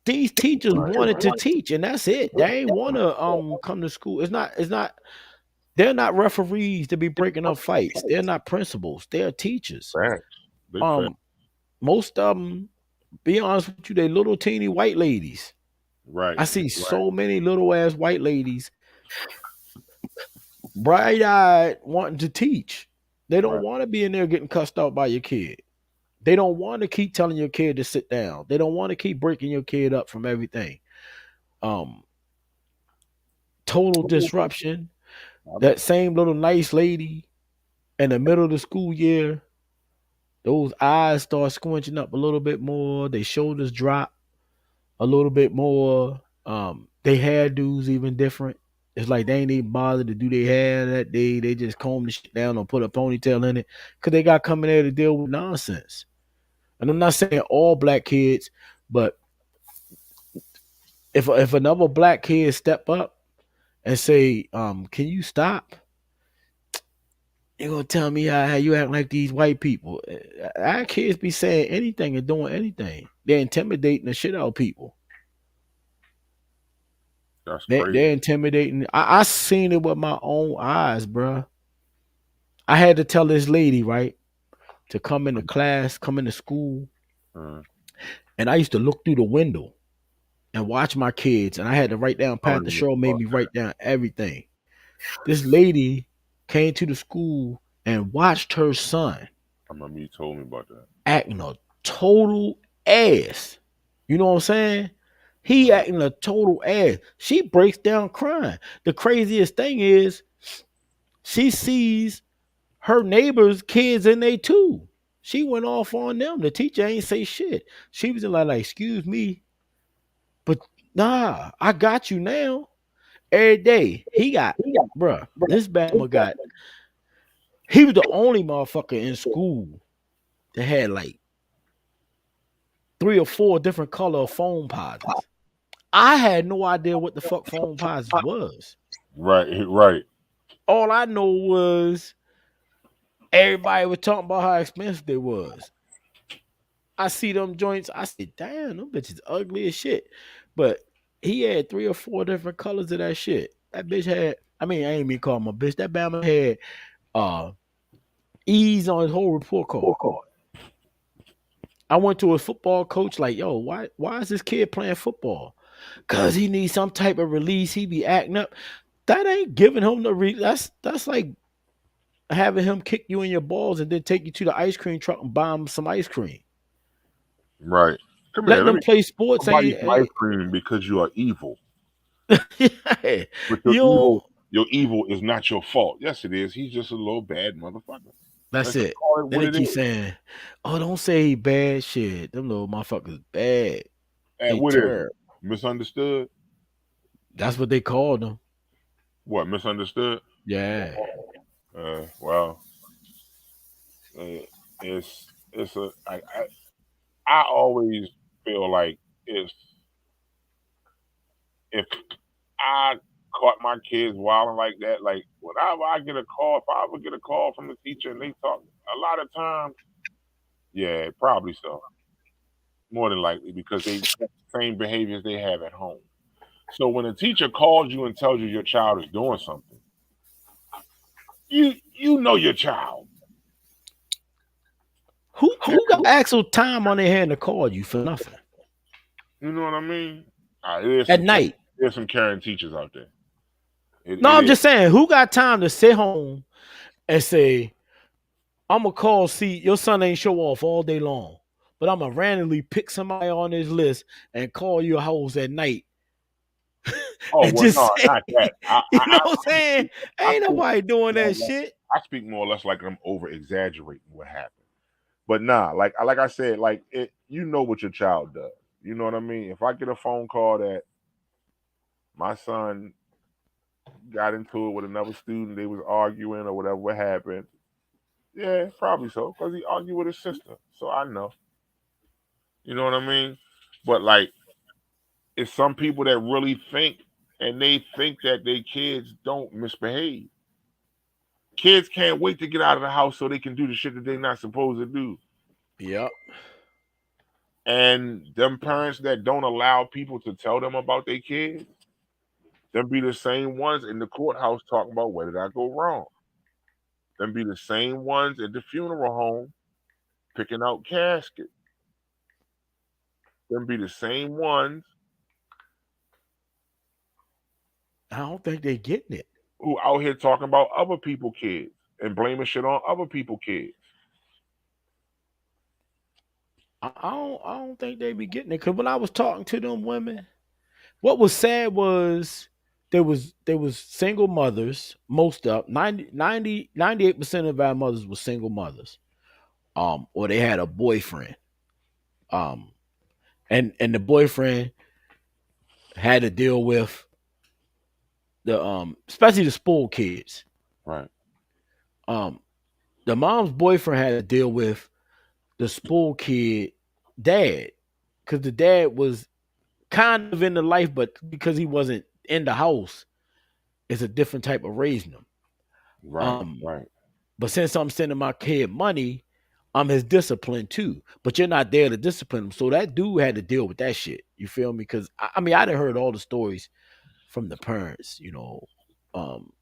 These teachers wanted to teach, and that's it. They ain't wanna come to school. It's not they're not referees to be breaking up fights. They're not principals. They're teachers. Facts. Big fact. Um, most of them, be honest with you, they little teeny white ladies. Right. I see so many little ass white ladies, bright eyed, wanting to teach. They don't Right. want to be in there getting cussed out by your kid. They don't want to keep telling your kid to sit down. They don't want to keep breaking your kid up from everything. Um, Total disruption. That same little nice lady in the middle of the school year, those eyes start squinching up a little bit more. Their shoulders drop a little bit more. They hairdos even different. It's like they ain't even bothered to do their hair that day. They just comb the shit down or put a ponytail in it because they got coming there to deal with nonsense. And I'm not saying all black kids, but if another black kid step up and say, "Can you stop?" You're gonna tell me how you act like these white people. Our kids be saying anything and doing anything. They're intimidating the shit out of people. That's They, crazy. they're intimidating. I seen it with my own eyes, bruh. I had to tell this lady, right, to come into class, come into school, Uh, and I used to look through the window and watch my kids, and I had to write down. I Pat the remember show made about me that. write down everything. This lady came to the school and watched her son I remember you told me about that. acting a total ass. You know what I'm saying? He acting a total ass. She breaks down crying. The craziest thing is she sees her neighbors' kids in there too. She went off on them. The teacher ain't say shit. She was like, excuse me, but nah, I got you now. Every day. He got, bruh, this Bama got, he was the only motherfucker in school that had like 3 or 4 different color phone posits. I had no idea what the fuck phone posits was. Right. Right. All I know was everybody was talking about how expensive they was. I see them joints. I said, damn, them bitches ugly as shit. But he had 3 or 4 different colors of that shit. That bitch had, I mean, I ain't mean call him a bitch. That Bama had uh E's on his whole report card. I went to a football coach like, yo, why is this kid playing football? Cause he needs some type of release. He be acting up. That ain't giving him the that's like having him kick you in your balls and then take you to the ice cream truck and buy him some ice cream. Right. Come here. Letting Let them me play sports buy you some ice ain't cream because you are evil. yeah. But You your evil is not your fault. Yes, it is. He's just a little bad motherfucker. that's Let's just it. call it Then what they it keep is. saying, "Oh, don't say he bad shit. Them little motherfuckers bad. And They what is it? terrible." Misunderstood? That's what they called them. What, misunderstood? Yeah. Well, uh, it's a I always feel like if I caught my kids wilding like that, like whenever I get a call, if I ever get a call from the teacher and they talk, a lot of times, yeah, probably so, more than likely because they got the same behaviors they have at home. So when a teacher calls you and tells you your child is doing something, you know your child. Who got actual time on their hand to call you for nothing You know what I mean? at night? There's some caring teachers out there. No, It I'm is. just saying, who got time to sit home and say, I'm gonna call, see, your son ain't show off all day long, but I'm gonna randomly pick somebody on this list and call your house at night Oh and well, just no, say, not that. you know what I'm saying? I Ain't speak nobody doing more or that less. shit. I speak more or less like I'm over exaggerating what happened. But nah, like I said, like it, you know what your child does. You know what I mean? If I get a phone call that my son got into it with another student, they was arguing or whatever, what happened? Yeah, probably so, because he argued with his sister. So I know. You know what I mean? But like, it's some people that really think. and they think that their kids don't misbehave. Kids can't wait to get out of the house so they can do the shit that they're not supposed to do. Yep. And them parents that don't allow people to tell them about their kids, them be the same ones in the courthouse talking about where did I go wrong. Them be the same ones at the funeral home picking out caskets. Them be the same ones I don't think they getting it. who out here talking about other people kids and blaming shit on other people kids. I don't think they be getting it. Cause when I was talking to them women, what was sad was there was single mothers, most of 98% of our mothers were single mothers. Or they had a boyfriend. Um, and the boyfriend had to deal with the especially the spoiled kids. Right. Um, the mom's boyfriend had to deal with the spoiled kid dad because the dad was kind of in the life, but because he wasn't in the house, it's a different type of raising them. Right. Um, Right. but since I'm sending my kid money, I'm his discipline too. But you're not there to discipline him, so that dude had to deal with that shit. You feel me? Because I mean, I done heard all the stories from the parents, you know. Um,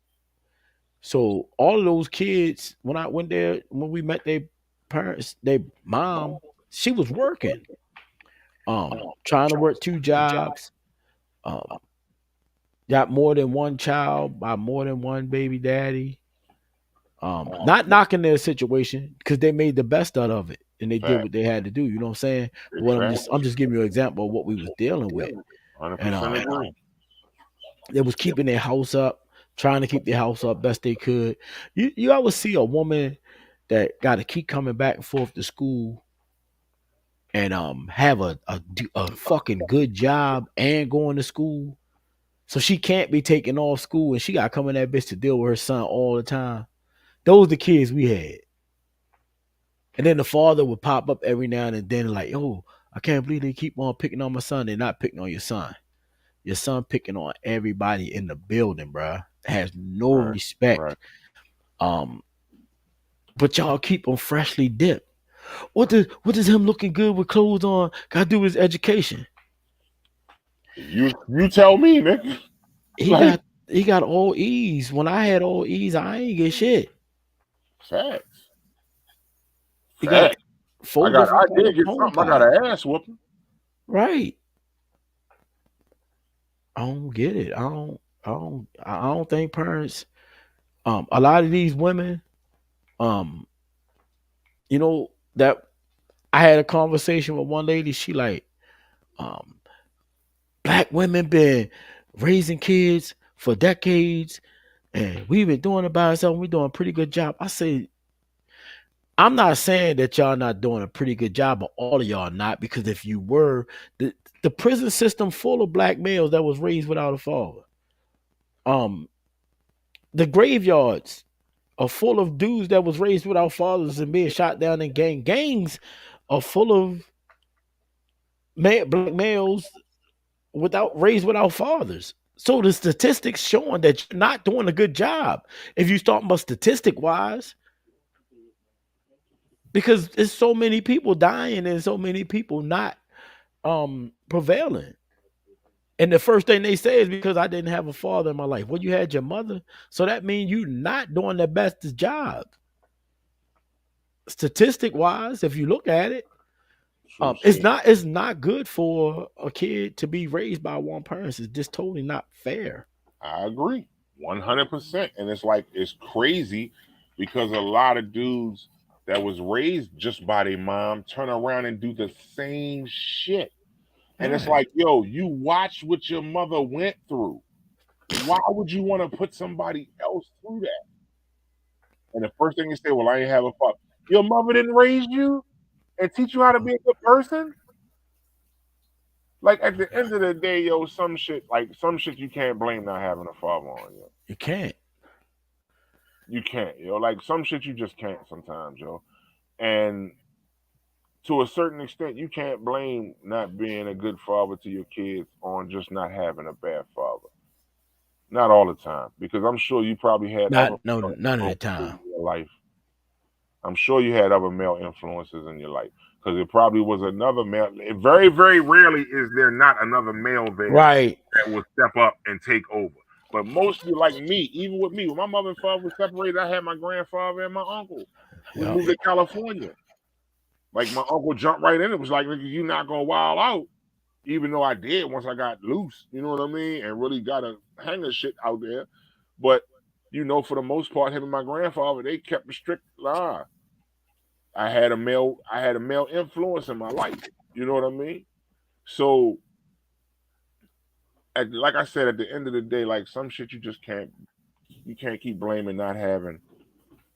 so all of those kids, when I went there, when we met their parents, their mom, she was working, trying to work two jobs, um, got more than one child by more than one baby daddy. Not knocking their situation because they made the best out of it and they did Fact. what they had to do. You know what I'm saying? But Big what fact. I'm just giving you an example of what we was dealing with, and 100% agree. they was keeping their house up, trying to keep their house up best they could. You always see a woman that got to keep coming back and forth to school and have a fucking good job and going to school, so she can't be taking off school and she got to come in that bitch to deal with her son all the time. Those the kids we had. And then the father would pop up every now and then, like, "Oh, I can't believe they keep on picking on my son. They're not picking on your son. Your son picking on everybody in the building, bruh. Has no Right. respect. Right. Um, but y'all keep him freshly dipped. What does him looking good with clothes on got to do with his education? You tell me, nigga. He Like got he got all E's. When I had all E's, I ain't get shit. facts. He got Facts. four I different kind did of get phone something. I got pods. an ass whooping. Right. I don't get it. I don't think parents. A lot of these women, um, you know, that I had a conversation with one lady. She like, um, black women been raising kids for decades, and we've been doing it by ourselves. We're doing a pretty good job. I say, I'm not saying that y'all not doing a pretty good job, but all of y'all not. Because if you were, the prison system full of black males that was raised without a father. Um, the graveyards are full of dudes that was raised without fathers and being shot down in gangs are full of black males without raised without fathers. So the statistics showing that you're not doing a good job. If you talking about statistic wise, because there's so many people dying and so many people not prevailing. And the first thing they say is because I didn't have a father in my life. Well, you had your mother, so that means you not doing the best job. Statistic wise, if you look at it, True it's shit. not good for a kid to be raised by one parent. It's just totally not fair. I agree. 100%. And it's like it's crazy because a lot of dudes that was raised just by their mom turn around and do the same shit. And it's Right. like, yo, you watch what your mother went through. Why would you want to put somebody else through that? And the first thing you say, well, I ain't have a father. Your mother didn't raise you and teach you how to be a good person? Like at the end of the day, yo, some shit you can't blame not having a father on, yo. You can't. You can't, yo. Like some shit you just can't sometimes, yo. And to a certain extent, you can't blame not being a good father to your kids on just not having a bad father. Not all the time, because I'm sure you probably had other Not no male none of the influences time. in your life. I'm sure you had other male influences in your life, because it probably was another male. Very, very rarely is there not another male there Right. that will step up and take over. But mostly, like me, even with me, when my mother and father were separated, I had my grandfather and my uncle. We Yeah. moved to California. Like my uncle jumped right in. It was like, nigga, you not gonna wild out. Even though I did once I got loose, you know what I mean, and really got a hang of shit out there. But for the most part, him and my grandfather, they kept a strict line. I had a male influence in my life. You know what I mean? So, like I said, at the end of the day, like some shit you can't keep blaming not having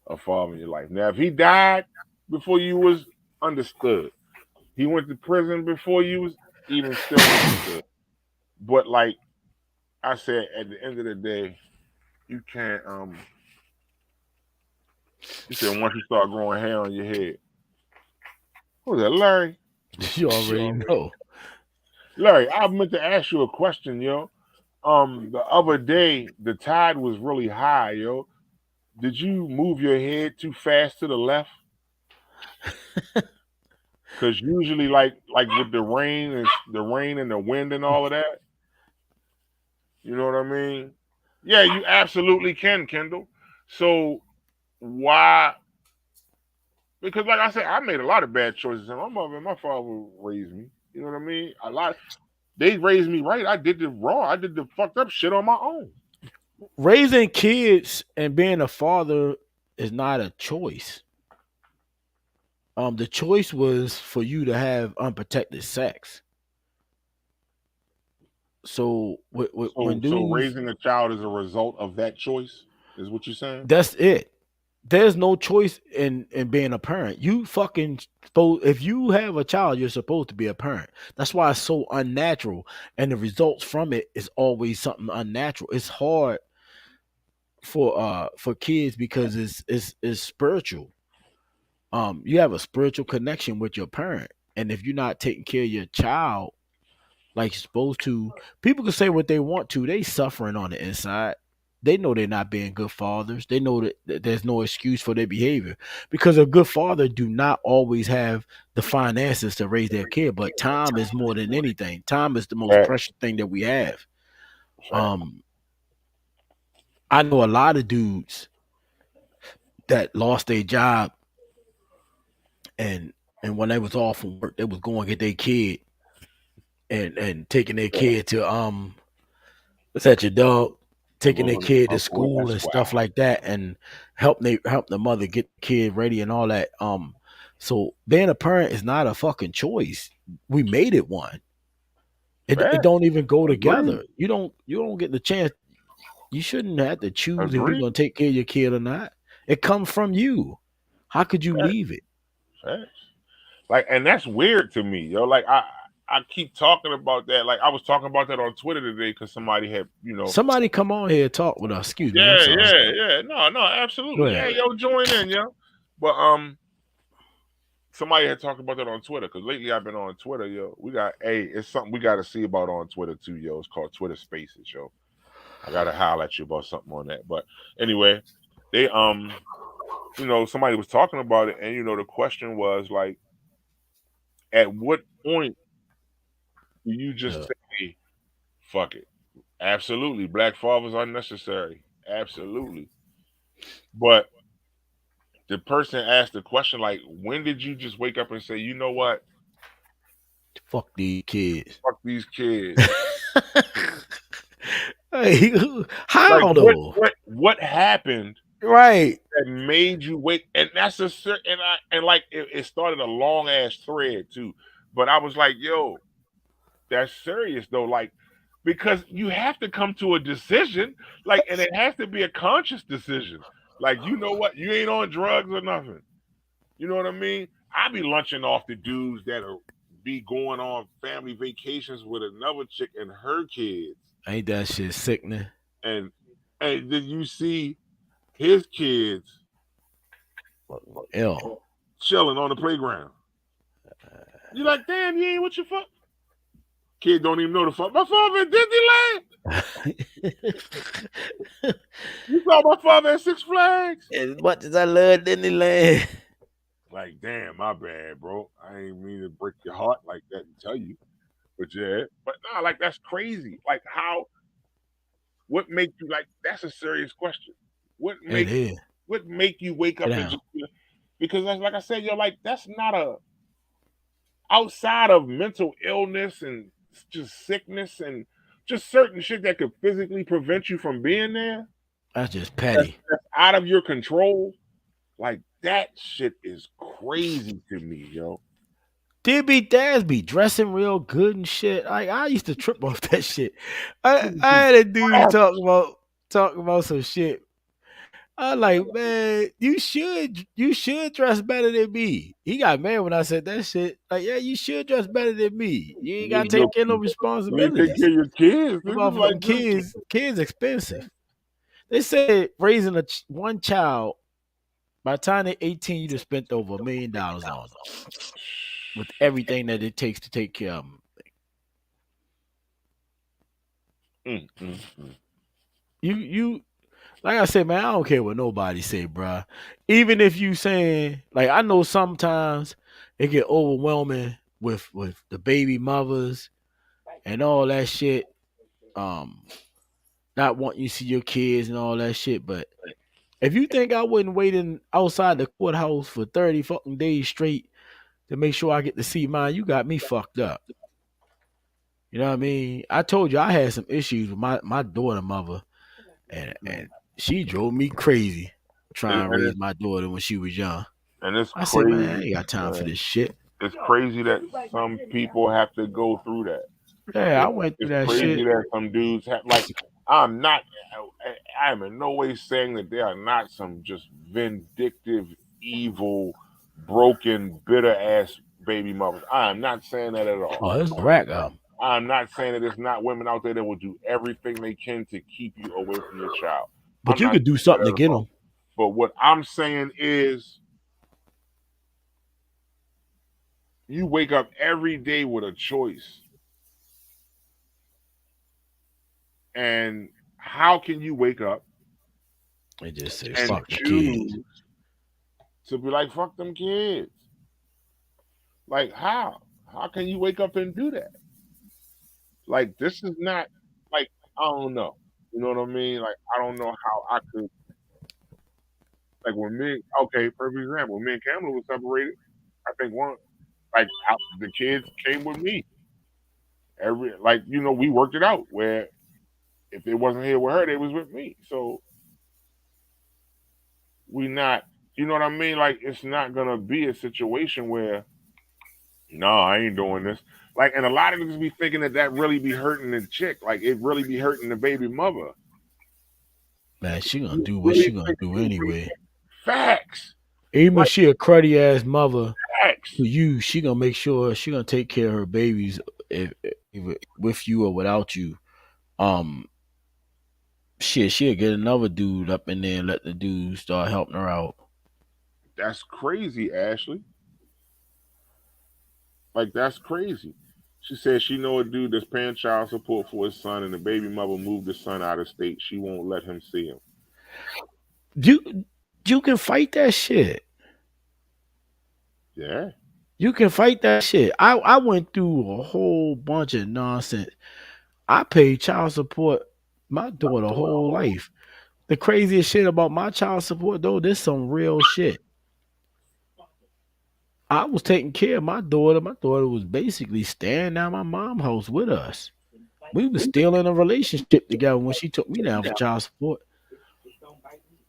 a father in your life. Now, if he died before you was understood, he went to prison before you was even still understood. But like I said, at the end of the day, you can't. You said once you start growing hair on your head, who's that, Larry? You already know. Larry, I meant to ask you a question, yo. The other day the tide was really high, yo. Did you move your head too fast to the left? Cause usually, like with the rain and the wind and all of that, you know what I mean? Yeah, you absolutely can, Kendall. So why? Because like I said, I made a lot of bad choices, and my mother and my father raised me. You know what I mean? A lot. They raised me right. I did the wrong. I did the fucked up shit on my own. Raising kids and being a father is not a choice. The choice was for you to have unprotected sex. So when So dudes, raising a child is a result of that choice, is what you're saying? that's it. There's no choice in being a parent. You fucking supposed if you have a child, you're supposed to be a parent. That's why it's so unnatural, and the results from it is always something unnatural. It's hard for kids because it's spiritual. You have a spiritual connection with your parent, and if you're not taking care of your child like you're supposed to, people can say what they want to. They suffering on the inside. They know they're not being good fathers. They know that there's no excuse for their behavior because a good father do not always have the finances to raise their kid. But time is more than anything. Time is the most Facts. precious thing that we have. Facts. Um, I know a lot of dudes that lost their job and when they was off from work, they was going to get their kid and taking their Yeah. kid to what's that your dog? Taking their Lord, kid to Uncle school and stuff Esquire. like that and help the mother get the kid ready and all that. So being a parent is not a fucking choice. We made it one. It Facts. don't even go Agreed. together. You don't get the chance. You shouldn't have to choose if you're Agreed. gonna take care of your kid or not. It comes from you. How could you Facts. leave it? Facts. Like, and that's weird to me, yo. Like, I keep talking about that. Like, I was talking about that on Twitter today because somebody had. Somebody come on here and talk with us. Excuse me. I'm Yeah, sorry. yeah, yeah. No, no, Go absolutely. Yeah, ahead. yo, join in, yo. But somebody had talked about that on Twitter because lately I've been on Twitter, yo. It's something we got to see about on Twitter too, yo. It's called Twitter Spaces, yo. I gotta holler at you about something on that. But anyway, they somebody was talking about it, and the question was like, at what point do you just Yeah. say, fuck it? Absolutely, black fathers are necessary. Absolutely, but the person asked the question like, when did you just wake up and say, you know what, Fuck these kids. fuck these kids? Hey, Like, how what though? what what happened Right. that made you wake? And that's and like it started a long ass thread too. But I was like, yo, that's serious though. Like, because you have to come to a decision, like, and it has to be a conscious decision. Like, you know what? You ain't on drugs or nothing. You know what I mean? I be lunching off the dudes that'll be going on family vacations with another chick and her kids, Ain't that shit sickening? and then you see his kids Ill. chilling on the playground. You like, damn, you ain't with your fuck. Kid don't even know the fuck. My father in Disneyland. You saw my father at Six Flags. As much as I love Disneyland. Like, damn, my bad, bro. I ain't mean to break your heart like that and tell you. But yeah, but nah, like that's crazy. Like how what make you like that's a serious question. What It make is. what make you wake up and Now, just because like I said, you're like, that's not a outside of mental illness and just sickness and just certain shit that could physically prevent you from being there. that's just petty. That's out of your control. Like that shit is crazy to me, yo. DB Dasby dressing real good and shit. I used to trip off that shit. I had a dude talking about some shit. I like, man, you should dress better than me. He got mad when I said that shit. Like, yeah, you should dress better than me. You ain't gotta take care of no You ain't take responsibilities. care of your kids. The Nigga. Like motherfucking kids expensive. They said raising one child by the time they're 18, you just spent over $1 million on them with everything that it takes to take care of them. You like I said, man, I don't care what nobody say, bruh. Even if you saying like I know sometimes it get overwhelming with the baby mothers and all that shit. Not wanting you to see your kids and all that shit, but if you think I wouldn't wait outside the courthouse for 30 fucking days straight to make sure I get to see mine, you got me fucked up. You know what I mean? I told you I had some issues with my daughter mother, and she drove me crazy trying to raise my daughter when she was young. And it's I crazy. said, man, I ain't got time for this shit. It's crazy that some people have to go through that. Yeah, I went through that crazy shit. that some dudes have like I'm in no way saying that they are not some just vindictive, evil, broken, bitter ass baby mothers. I am not saying that at all. Oh, it's rack up. I'm not saying that there's not women out there that will do everything they can to keep you away from your child. But you could do something to get them. But what I'm saying is you wake up every day with a choice. And how can you wake up and just say, and fuck the kids? To be like, fuck them kids. Like, how? How can you wake up and do that? Like, this is not, like, I don't know. You know what I mean? Like, I don't know how I could, like, perfect example. When me and Cameron was separated, I think the kids came with me. We worked it out where if they wasn't here with her, they was with me. So you know what I mean? Like, it's not gonna be a situation where, no, I ain't doing this. Like, and a lot of niggas be thinking that really be hurting the chick. Like, it really be hurting the baby mother. Man, she gonna do what she gonna do anyway. Facts. Even if she a cruddy ass mother to you, she gonna make sure she gonna take care of her babies if with you or without you. She'll get another dude up in there and let the dude start helping her out. That's crazy, Ashley. Like, that's crazy. She said she know a dude that's paying child support for his son, and the baby mother moved the son out of state. She won't let him see him. You can fight that shit. Yeah. You can fight that shit. I went through a whole bunch of nonsense. I paid child support my daughter whole life. The craziest shit about my child support, though, this some real shit. I was taking care of my daughter. My daughter was basically staying at my mom's house with us. We was still in a relationship together when she took me down for child support.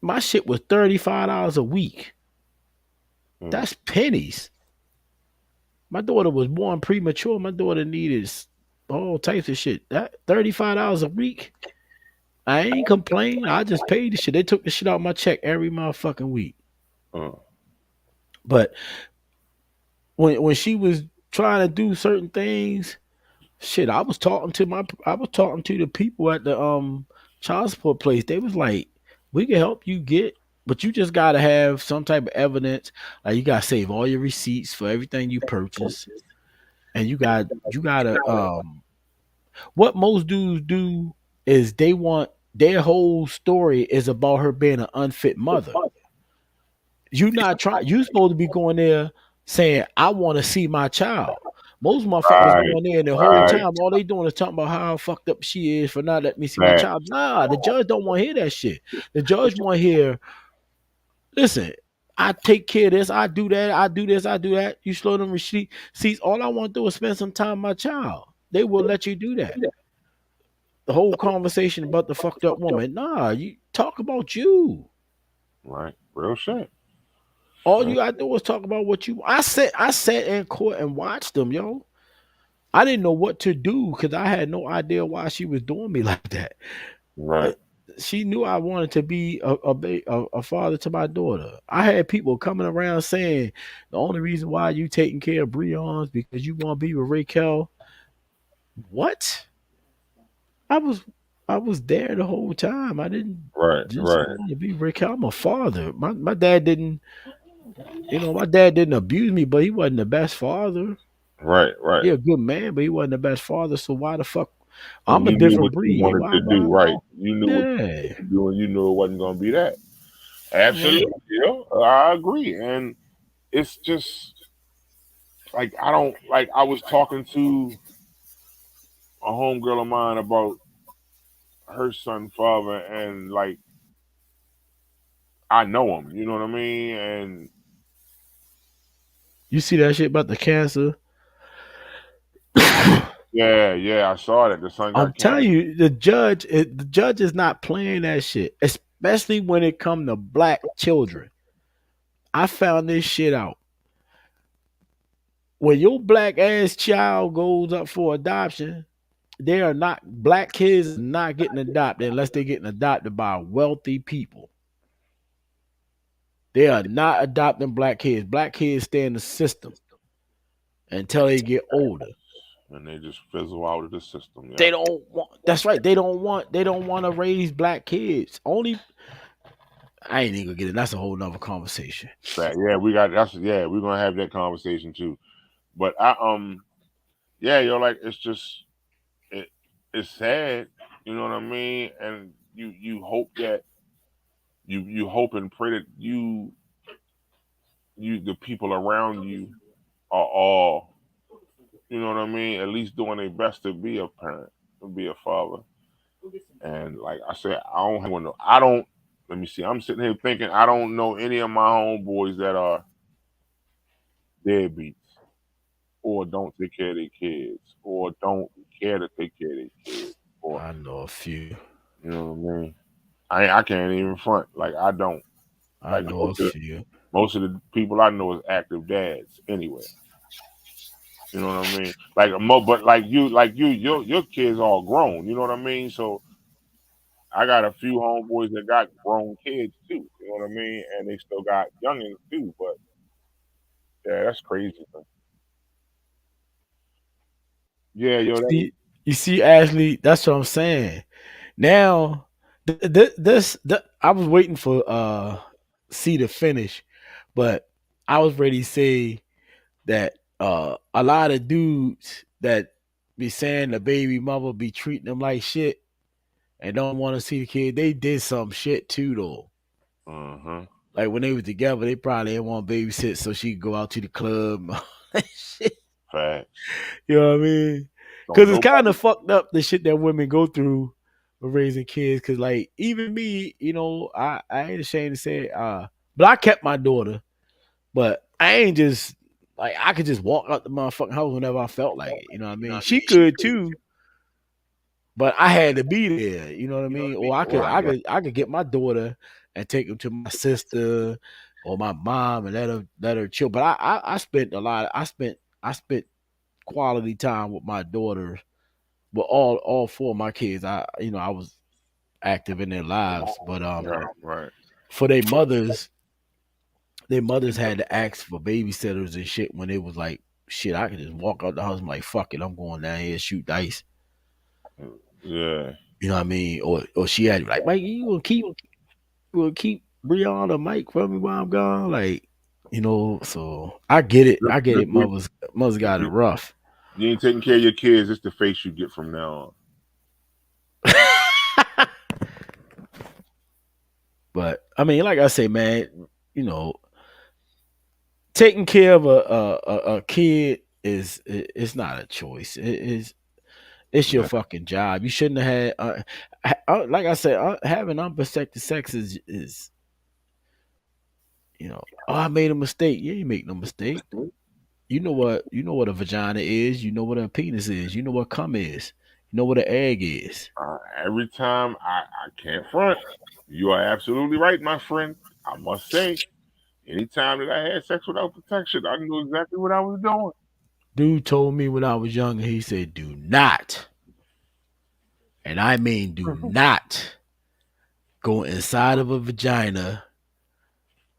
My shit was $35 a week. That's pennies. My daughter was born premature. My daughter needed all types of shit. That $35 a week. I ain't complain. I just paid the shit. They took the shit out my check every motherfucking week. But when she was trying to do certain things, shit, I was talking to the people at the child support place. They was like, we can help you get, but you just gotta have some type of evidence. Like, you gotta save all your receipts for everything you purchase, and you gotta What most dudes do is they want their whole story is about her being an unfit mother. You not trying. You supposed to be going there saying, "I want to see my child." Most motherfuckers Right, going there and the whole right, time all they doing is talking about how fucked up she is for not letting me see my that, child. Nah, the judge don't want to hear that shit. The judge want to hear, listen, I take care of this, I do that, I do this, I do that. You slow them receipts. All I want to do is spend some time with my child. They will let you do that. The whole conversation about the fucked up woman. Nah, you talk about you. right. Real shit. All you gotta do is talk about what you. I sat in court and watched them, yo. I didn't know what to do because I had no idea why she was doing me like that. Uh, Right, She knew I wanted to be a father to my daughter. I had people coming around saying the only reason why you taking care of Breon is because you want to be with Raquel. What? I was I was there the whole time. I didn't right, just right, want to be Raquel. I'm a father. My dad didn't. My dad didn't abuse me, but he wasn't the best father. right, right. He a good man, but he wasn't the best father. So why the fuck? And I'm a you knew what different you breed. wanted Why? to do, Why? right? You knew what you Yeah. wanted to do, and you knew it wasn't going to be that. Yeah. Absolutely, I agree, and it's just like I don't like. I was talking to a homegirl of mine about her son father, and like I know him. You know what I mean? And You see that shit about the cancer? yeah, yeah, I saw that the son I'm got telling cancer. you, the judge is not playing that shit, especially when it come to black children. I found this shit out. When your black ass child goes up for adoption, they are not black kids are not getting adopted unless they're getting adopted by wealthy people. They are not adopting black kids. Black kids stay in the system until they get older. And they just fizzle out of the system. They Yeah, don't want. That's right. They don't want to raise black kids. Only I ain't even gonna get it. That's a whole nother conversation. that yeah, we got that's yeah, we're gonna have that conversation too. But I yeah, like it's just it, it's sad. You know what I mean? And you hope that you hope and pray that you the people around you are all, you know what I mean, at least doing their best to be a parent, to be a father. And like I said, I don't let me see, I'm sitting here thinking I don't know any of my homeboys that are deadbeats or don't take care of their kids or don't care to take care of their kids or I know a few. you know what I mean. I can't even front. Like I don't. I Like know a few. most of the people I know is active dads anyway. You know what I mean? But your kids all grown. You know what I mean? So I got a few homeboys that got grown kids too. You know what I mean? And they still got youngins too. But yeah, that's crazy. Man. Yeah, See, you see, Ashley, that's what I'm saying. Now, I was waiting for C to finish, but I was ready to say that a lot of dudes that be saying the baby mother be treating them like shit and don't want to see the kid, they did some shit too though. uh huh. Like when they was together, they probably didn't want to babysit so she could go out to the club. And all that shit. Facts. You know what I mean? Don't Because it's kind nobody. of fucked up the shit that women go through with raising kids. Because like even me, I ain't ashamed to say it. But I kept my daughter, but I ain't just like I could just walk out the motherfucking house whenever I felt like it. You know what I mean? She could too, but I had to be there. You know what I mean? Or I could, I Right. could, I could get my daughter and take her to my sister or my mom and let her chill. But I spent a lot. I spent quality time with my daughter, with all four of my kids. I was active in their lives, but Right. Right. for their mothers had to ask for babysitters and shit when it was like shit. I could just walk out the house and be like fuck it, I'm going down here shoot dice. Yeah. You know what I mean? Or she had to be like, Mike, you gonna keep Brianna Mike from me while I'm gone, like. So I get it. I get it. Mothers got it rough. You ain't taking care of your kids. It's the face you get from now on. But I mean, like I say, man, you know, taking care of a kid is it's not a choice. It's your Yeah. fucking job. You shouldn't have had. Like I said, having unprotected sex is you know. Oh, I made a mistake. Yeah, you make no mistake. You know what a vagina is. You know what a penis is. You know what cum is. You know what an egg is. Every time I can't front. You are absolutely right, my friend. I must say, anytime that I had sex without protection, I knew exactly what I was doing. Dude told me when I was younger. He said, "Do not, and I mean do not, go inside of a vagina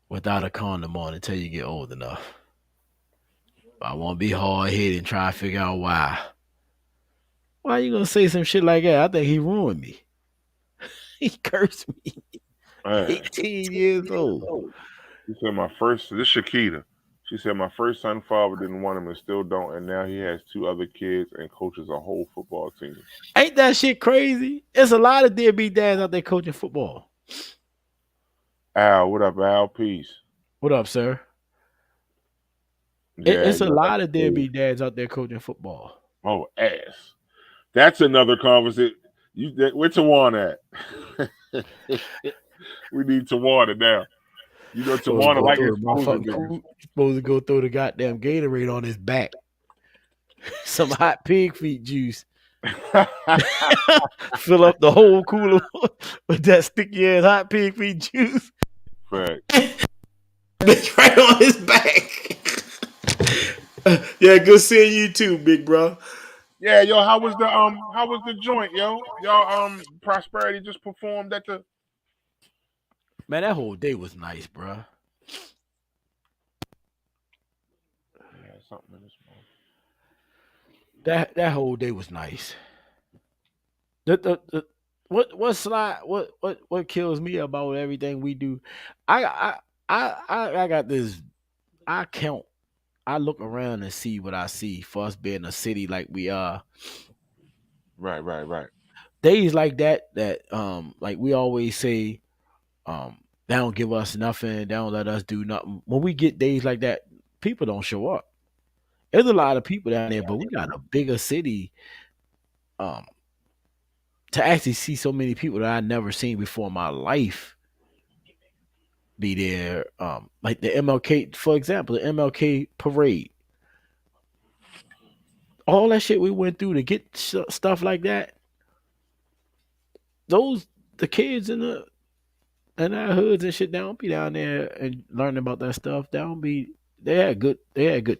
without a condom on until you get old enough." I won't be hard headed and try to figure out why. Why you gonna say some shit like that? I think he ruined me. He cursed me. Man, 18 years old. she said this Shakita. She said my first son father didn't want him and still don't, and now he has 2 other kids and coaches a whole football team. Ain't that shit crazy? There's a lot of deadbeat dads out there coaching football. Al, what up, Al? Peace. What up, sir? Yeah, It's a yeah, lot that's of cool. deadbeat dads out there coaching football. Oh, ass. That's another conversation. Where Tawana at? We need Tawana now. You know, Tawana like exposing niggas. Supposed to go throw the goddamn Gatorade on his back. Some hot pig feet juice. Fill up the whole cooler with that sticky ass hot pig feet juice. Fact. Bitch right on his back. Yeah, good seeing you too, big bro. Yeah, yo, how was the joint, yo? Y'all Prosperity just performed at the Man, that whole day was nice, bro. Yeah, something in this moment. That whole day was nice. The what kills me about everything we do, I got this. I count. I look around and see what I see for us being a city like we are. Right. Days like that like we always say, they don't give us nothing, they don't let us do nothing. When we get days like that, people don't show up. There's a lot of people down there, but we got a bigger city. Um, to actually see so many people that I never seen before in my life be there. Like the MLK, for example, the MLK parade. All that shit we went through to get stuff like that. The kids in our hoods and shit, they don't be down there and learning about that stuff. They don't be. They had good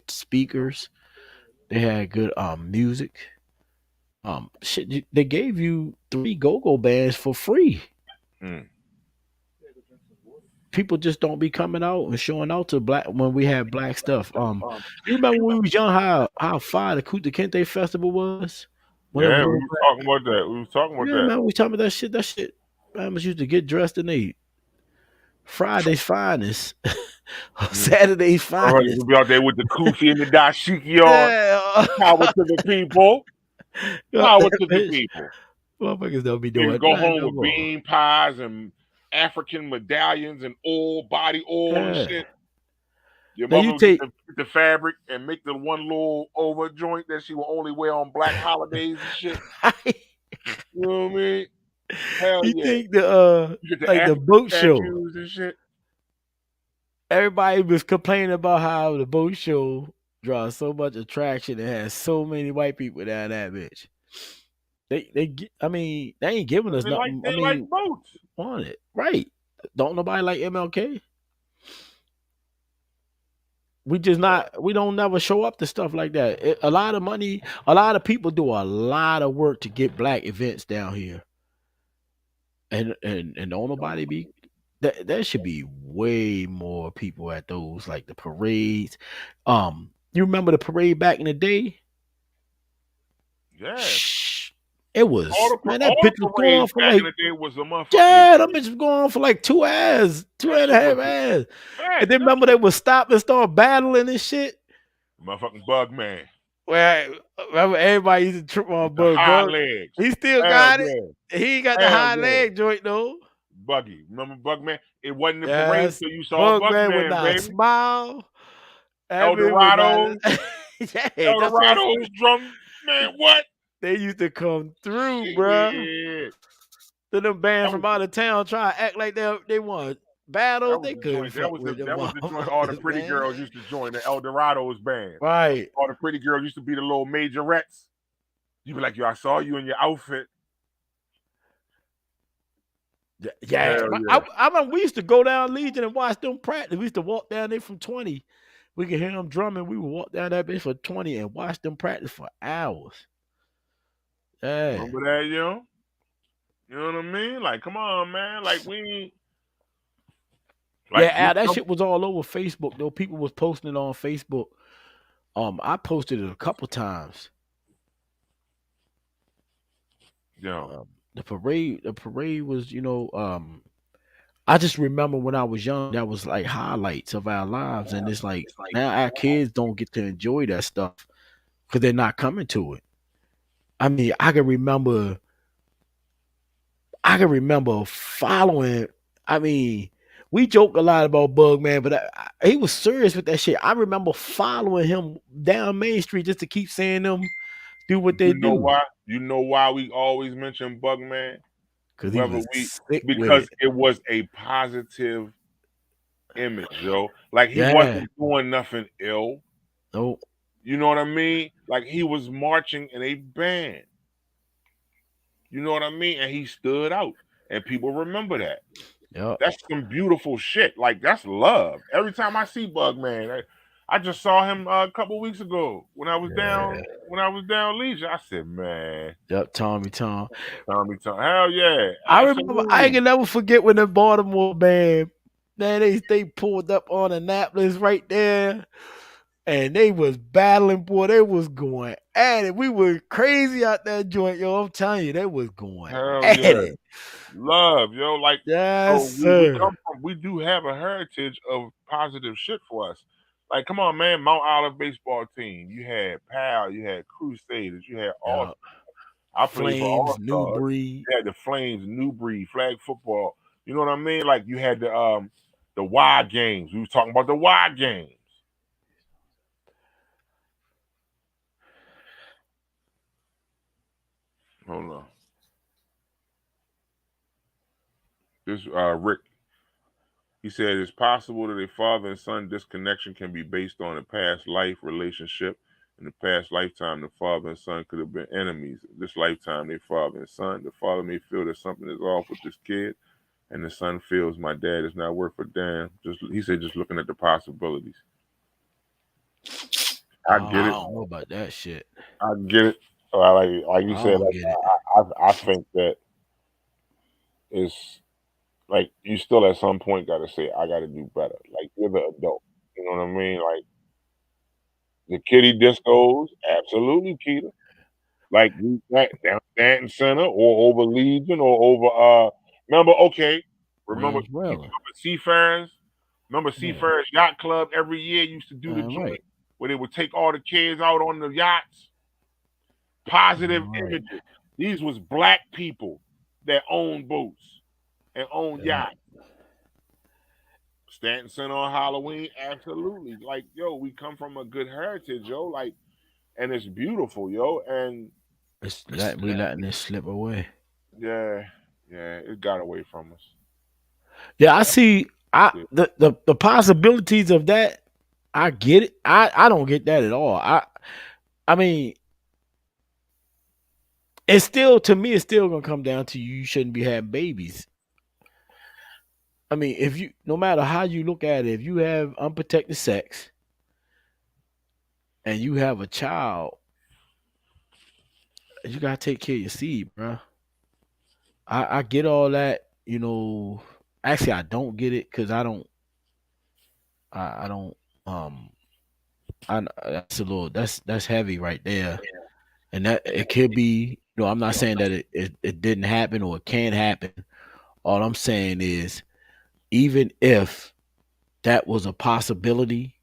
speakers. They had good music. Shit, they gave you 3 go-go bands for free. Mm. People just don't be coming out and showing out to black when we had black stuff. You remember when we was young how fire the Kuta Kente festival was? When it was Yeah, we all was black. talking about that. We was talking about Yeah, that. man, we talking about that shit. That shit. Man, used to get dressed in they Friday's finest, Saturday's finest. We'll be out there with the kufi and the dashiki on. Yeah, Power to the people. Power to the people. motherfuckers don't be You doing. go Man, home no with more. bean pies and African medallions and body oil and Yeah. shit. Your Now mother you would take. get the fabric and make the one little over joint that she will only wear on black holidays and shit. You know what I mean? Hell You yeah. think the You get the like the African boat show. statues and shit. Everybody was complaining about how the boat show draws so much attraction and has so many white people down that bitch. I mean, they ain't giving us They nothing. like boats. On it, right? Don't nobody like MLK? We just not. We don't never show up to stuff like that. A lot of money. A lot of people do a lot of work to get black events down here, and don't nobody be. There should be way more people at those, like the parades. You remember the parade back in the day? Yeah. It was that bitch was going on for back like in the day was a motherfucker. that bitch was going on for like 2 hours, 2.5 hours. And then remember they would stop and start battling and shit. Motherfucking bug man. Well, remember everybody used to trip on The Bug. high Bug, legs. he still Hell got it. yeah. He ain't got the Hell high yeah. leg joint though. Buggy. Remember Bugman? It wasn't the parade Yes, until you saw Bugman would Bugman, not baby. smile. Evan would not. Eldorado. Yeah, that's what I'm Eldorado's saying. drum. Man, what? They used to come through, bruh. Shit. Then them That bands was from out of town try to act like they won battles. that was They the couldn't joint. That fuck was with them the joint all the motherfuckers, pretty man. girls used to join, the Eldorado's band. Right. All the pretty girls used to be the little majorettes. You be like, yo, I saw you in your outfit. Yeah, Hell yeah. I remember we used to go down Legion and watch them practice. We used to walk down there from 20. We could hear them drumming. We would walk down that bitch for 20 and watch them practice for hours. Yeah. Remember that, yo? You know what I mean? Like, come on, man. Like, we like Yeah, we Al, that come, shit was all over Facebook though. People was posting it on Facebook. I posted it a couple times. yo. The parade was, I just remember when I was young, that was like highlights of our lives, and it's like now our kids don't get to enjoy that stuff because they're not coming to it. I mean, I can remember following. I mean, we joke a lot about Bugman, but he was serious with that shit. I remember following him down Main Street just to keep seeing them do what they You know do why? You know why we always mention Bugman? because he Whether was we sick with because it. it was a positive image, yo. Like he Yeah, wasn't doing nothing ill. no, You know what I mean? Like he was marching in a band. You know what I mean? And he stood out. And people remember that. yeah. That's some beautiful shit. Like that's love. Every time I see Bugman, I just saw him a couple weeks ago when I was down Legion. I said, man, Yep, Tommy Tom. Tommy, hell yeah, I remember I absolutely. can never forget when the Baltimore band, man, they pulled up on Annapolis right there and they was battling, boy. They was going at it. We were crazy out that joint, yo. I'm telling you, they was going Hell at yeah. it. Love, yo. Like Yes, so we sir. come from we do have a heritage of positive shit for us. Like, come on, man, Mount Olive baseball team. You had PAL, you had Crusaders, you had All. Yeah. I played for Flames, All New Stars. Breed. You had the Flames, New Breed, flag football. You know what I mean? Like you had the Y games. We was talking about the Y games. Hold on. This Rick, he said it's possible that a father and son disconnection can be based on a past life relationship. In the past lifetime, the father and son could have been enemies. This lifetime, they father and son. The father may feel that something is off with this kid, and the son feels my dad is not worth a damn. He said, just looking at the possibilities. I get I it. don't know about that shit. I get it. Like you I said, don't like get it. I think that it's like you still at some point got to say I got to do better. Like you're the adult. You know what I mean? Like the kiddie discos, absolutely, Keita. Like we down Stanton Center or over Legion or over remember remember Venezuela. Seafarers? Remember Yeah. Seafarers Yacht Club every year used to do the joint Right. where they would take all the kids out on the yachts. Positive Right. images. These was black people that owned boats and owned Yeah. yachts. Stanton Center on Halloween, absolutely. Like, yo, we come from a good heritage, yo. Like, and it's beautiful, yo. And We letting this slip away. yeah, it got away from us. Yeah, I see. Yeah. The possibilities of that. I get it. I don't get that at all. I mean, it's still to me. It's still gonna come down to you shouldn't be having babies. I mean, if you no matter how you look at it, if you have unprotected sex and you have a child, you gotta take care of your seed, bro. I get all that. Actually, I don't get it because I don't. I don't. Um, that's a little. That's heavy right there, and that it could be. I'm not saying that it didn't happen or it can't happen. All I'm saying is, even if that was a possibility,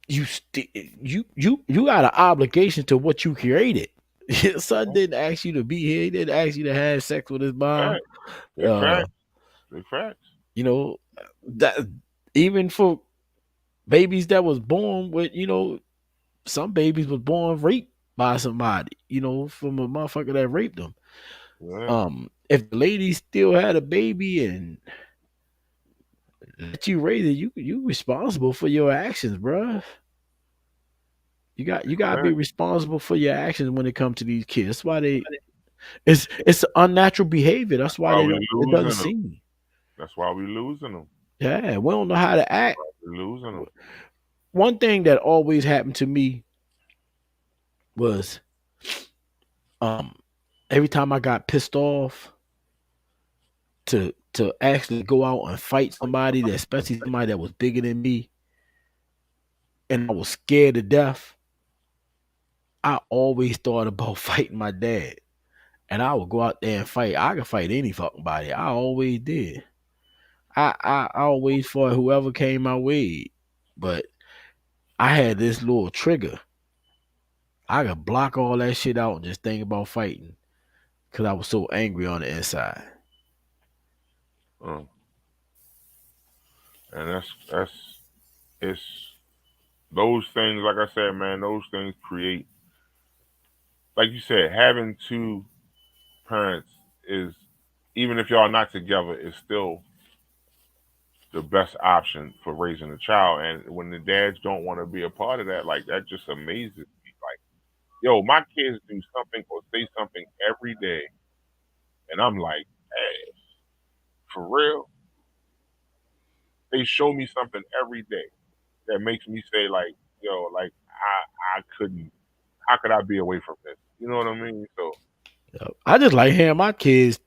you got an obligation to what you created. Your son didn't ask you to be here. He didn't ask you to have sex with his mom. Fact. Big Uh, facts. Big facts. you know that even for babies that was born with, some babies was born raped by somebody, from a motherfucker that raped them. Yeah. If the lady still had a baby and let you raise it, you responsible for your actions, bruh. You gotta be Fact. responsible for your actions when it comes to these kids. That's why it's unnatural behavior. That's why Why we it doesn't losing them? seem. That's why we losing them. Yeah, we don't know how to act. We losing them. One thing that always happened to me was um every time I got pissed off to actually go out and fight somebody, especially somebody that was bigger than me, and I was scared to death, I always thought about fighting my dad. And I would go out there and fight. I could fight any fucking body. I always did. I always fought whoever came my way. But I had this little trigger. I could block all that shit out and just think about fighting. Cause I was so angry on the inside. Uh, and that's it's those things. Like I said, man, those things create. Like you said, having two parents is, even if y'all not together, is still the best option for raising a child. And when the dads don't want to be a part of that, like that just amazes me. Like, yo, my kids do something or say something every day, and I'm like, hey, for real? They show me something every day that makes me say, like, yo, like I couldn't. How could I be away from this? You know what I mean? So I just like hearing my kids.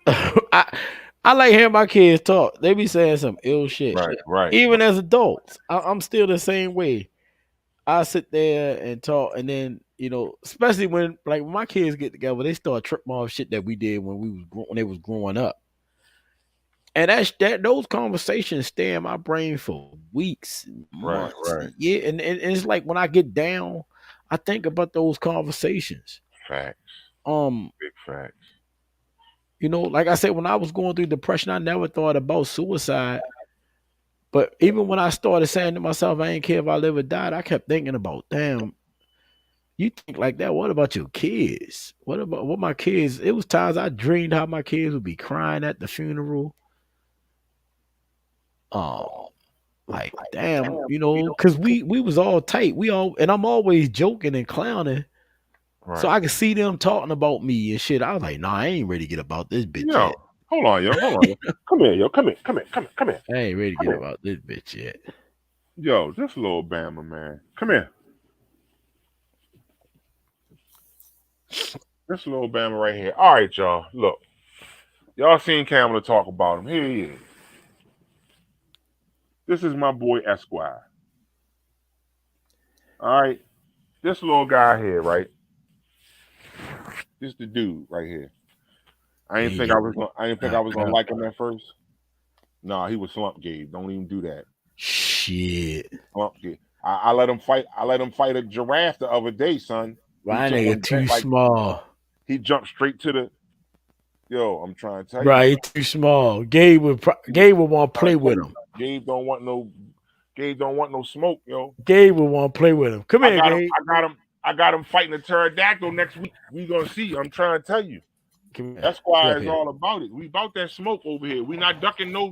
I like hearing my kids talk. They be saying some ill shit. right. Even as adults, I'm still the same way. I sit there and talk, and then especially when like when my kids get together, they start tripping off shit that we did when they was growing up, and those conversations stay in my brain for weeks, months, Right. yeah. And it's like when I get down, I think about those conversations. Facts. Um, Big facts. like I said, when I was going through depression, I never thought about suicide. But even when I started saying to myself, I ain't care if I live or died, I kept thinking about, damn, you think like that? What about your kids? What about what my kids? It was times I dreamed how my kids would be crying at the funeral. Um, like damn, because we was all tight. And I'm always joking and clowning. Right. So I could see them talking about me and shit. I was like, nah, I ain't ready to get about this bitch Yo, yet. hold on, yo. Come here, yo. Come here. I ain't ready to get about this bitch yet. Yo, this little Bama, man. Come here. This little Bama right here. All right, y'all. Look. Y'all seen Kamala talk about him. Here he is. This is my boy Esquire. All right. This little guy here, right? This the dude right here. I didn't think I was gonna like him at first. Nah, he was slump Gabe. Don't even do that. Shit. Slump Gabe. I let him fight. I let him fight a giraffe the other day, son. My nigga too small. He jumped straight to the. Yo, I'm trying to tell you. Right, he too small. Gabe would want to play with him. Gabe don't want no smoke, yo. Gabe would want to play with him. Come here, Gabe. I got him fighting a pterodactyl next week. We gonna see. I'm trying to tell you. Esquire is all about it. We about that smoke over here. We not ducking no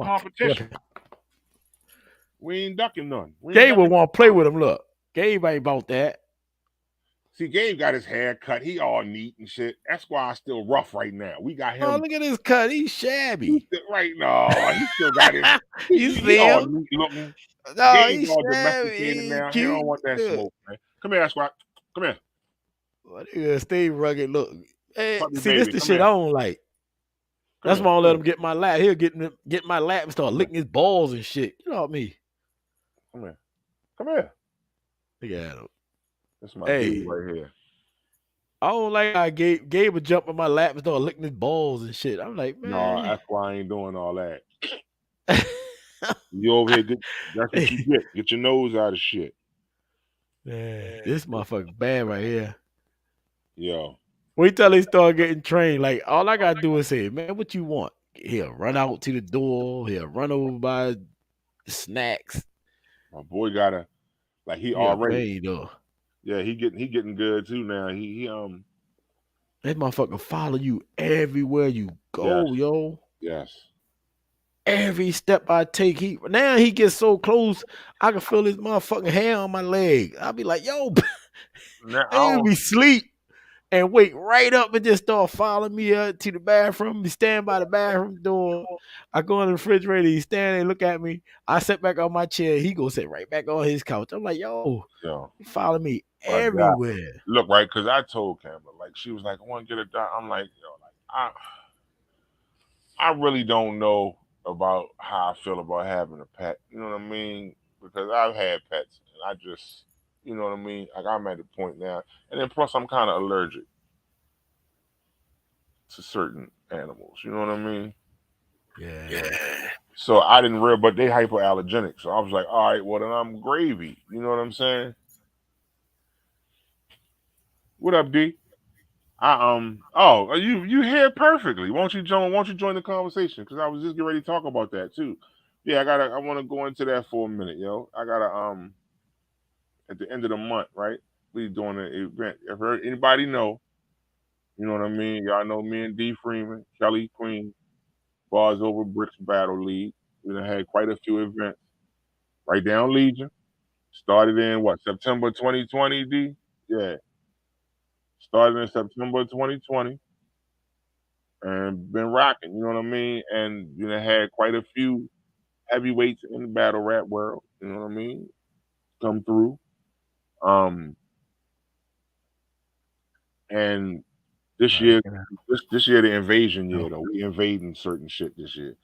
competition. We ain't ducking none. Gabe would want to play with him. Look, Gabe ain't about that. See, Gabe got his hair cut. He all neat and shit. Esquire's still rough right now. We got him. Oh, look at his cut. He's shabby. Right now. He still got his. You see him? All neat looking. No, Gabe's all domesticated now. He don't want that smoke, man. Come here, Esquire. Come here. What nigga stay rugged look. Hey, see, baby. This the shit I don't like. That's why I don't let him get my lap. He'll get my lap and start licking his balls and shit. You know what I mean? Come here. Look at him. That's my dude right here. I don't like how Gabe would jump on my lap and start licking his balls and shit. I'm like, man. No, that's why I ain't doing all that. You over here, that's what you get. Get your nose out of shit. Man, this motherfucker bad right here. Yo. Wait till they start getting trained. Like all I gotta do is say, man, what you want? He'll run out to the door. He'll run over by the snacks. My boy gotta he Yeah, already. paid though. Yeah, he getting good too now. He That motherfucker follow you everywhere you go, yo. Yes. Every step I take, he gets so close, I can feel his motherfucking hair on my leg. I'll be like, yo, Now, I be sleep and wake right up and just start following me up to the bathroom. He stand by the bathroom door. I go in the refrigerator. He stand there and look at me. I sit back on my chair. He go sit right back on his couch. I'm like, yo, you follow me everywhere. Look, right, because I told Campbell, she was like, I want to get a dog. I'm like, yo, I really don't know about how I feel about having a pet. You know what I mean? Because I've had pets, and I just, you know what I mean? I'm at the point now, and then plus I'm kind of allergic to certain animals. You know what I mean? Yeah. So I didn't realize, but they hypoallergenic. So I was like, all right, well then I'm gravy. You know what I'm saying? What up, D? You here perfectly. Won't you join the conversation? Because I was just getting ready to talk about that too. Yeah, I want to go into that for a minute, yo. I gotta at the end of the month, right? We doing an event. If anybody know, you know what I mean? Y'all know me and D Freeman, Kelly Queen, Bars Over Bricks Battle League. We done had quite a few events. Right down Legion. Started in September 2020, D? Yeah. Started in September 2020 and been rocking, you know what I mean? And had quite a few heavyweights in the battle rap world, you know what I mean? Come through. And this year the invasion year though. We invading certain shit this year.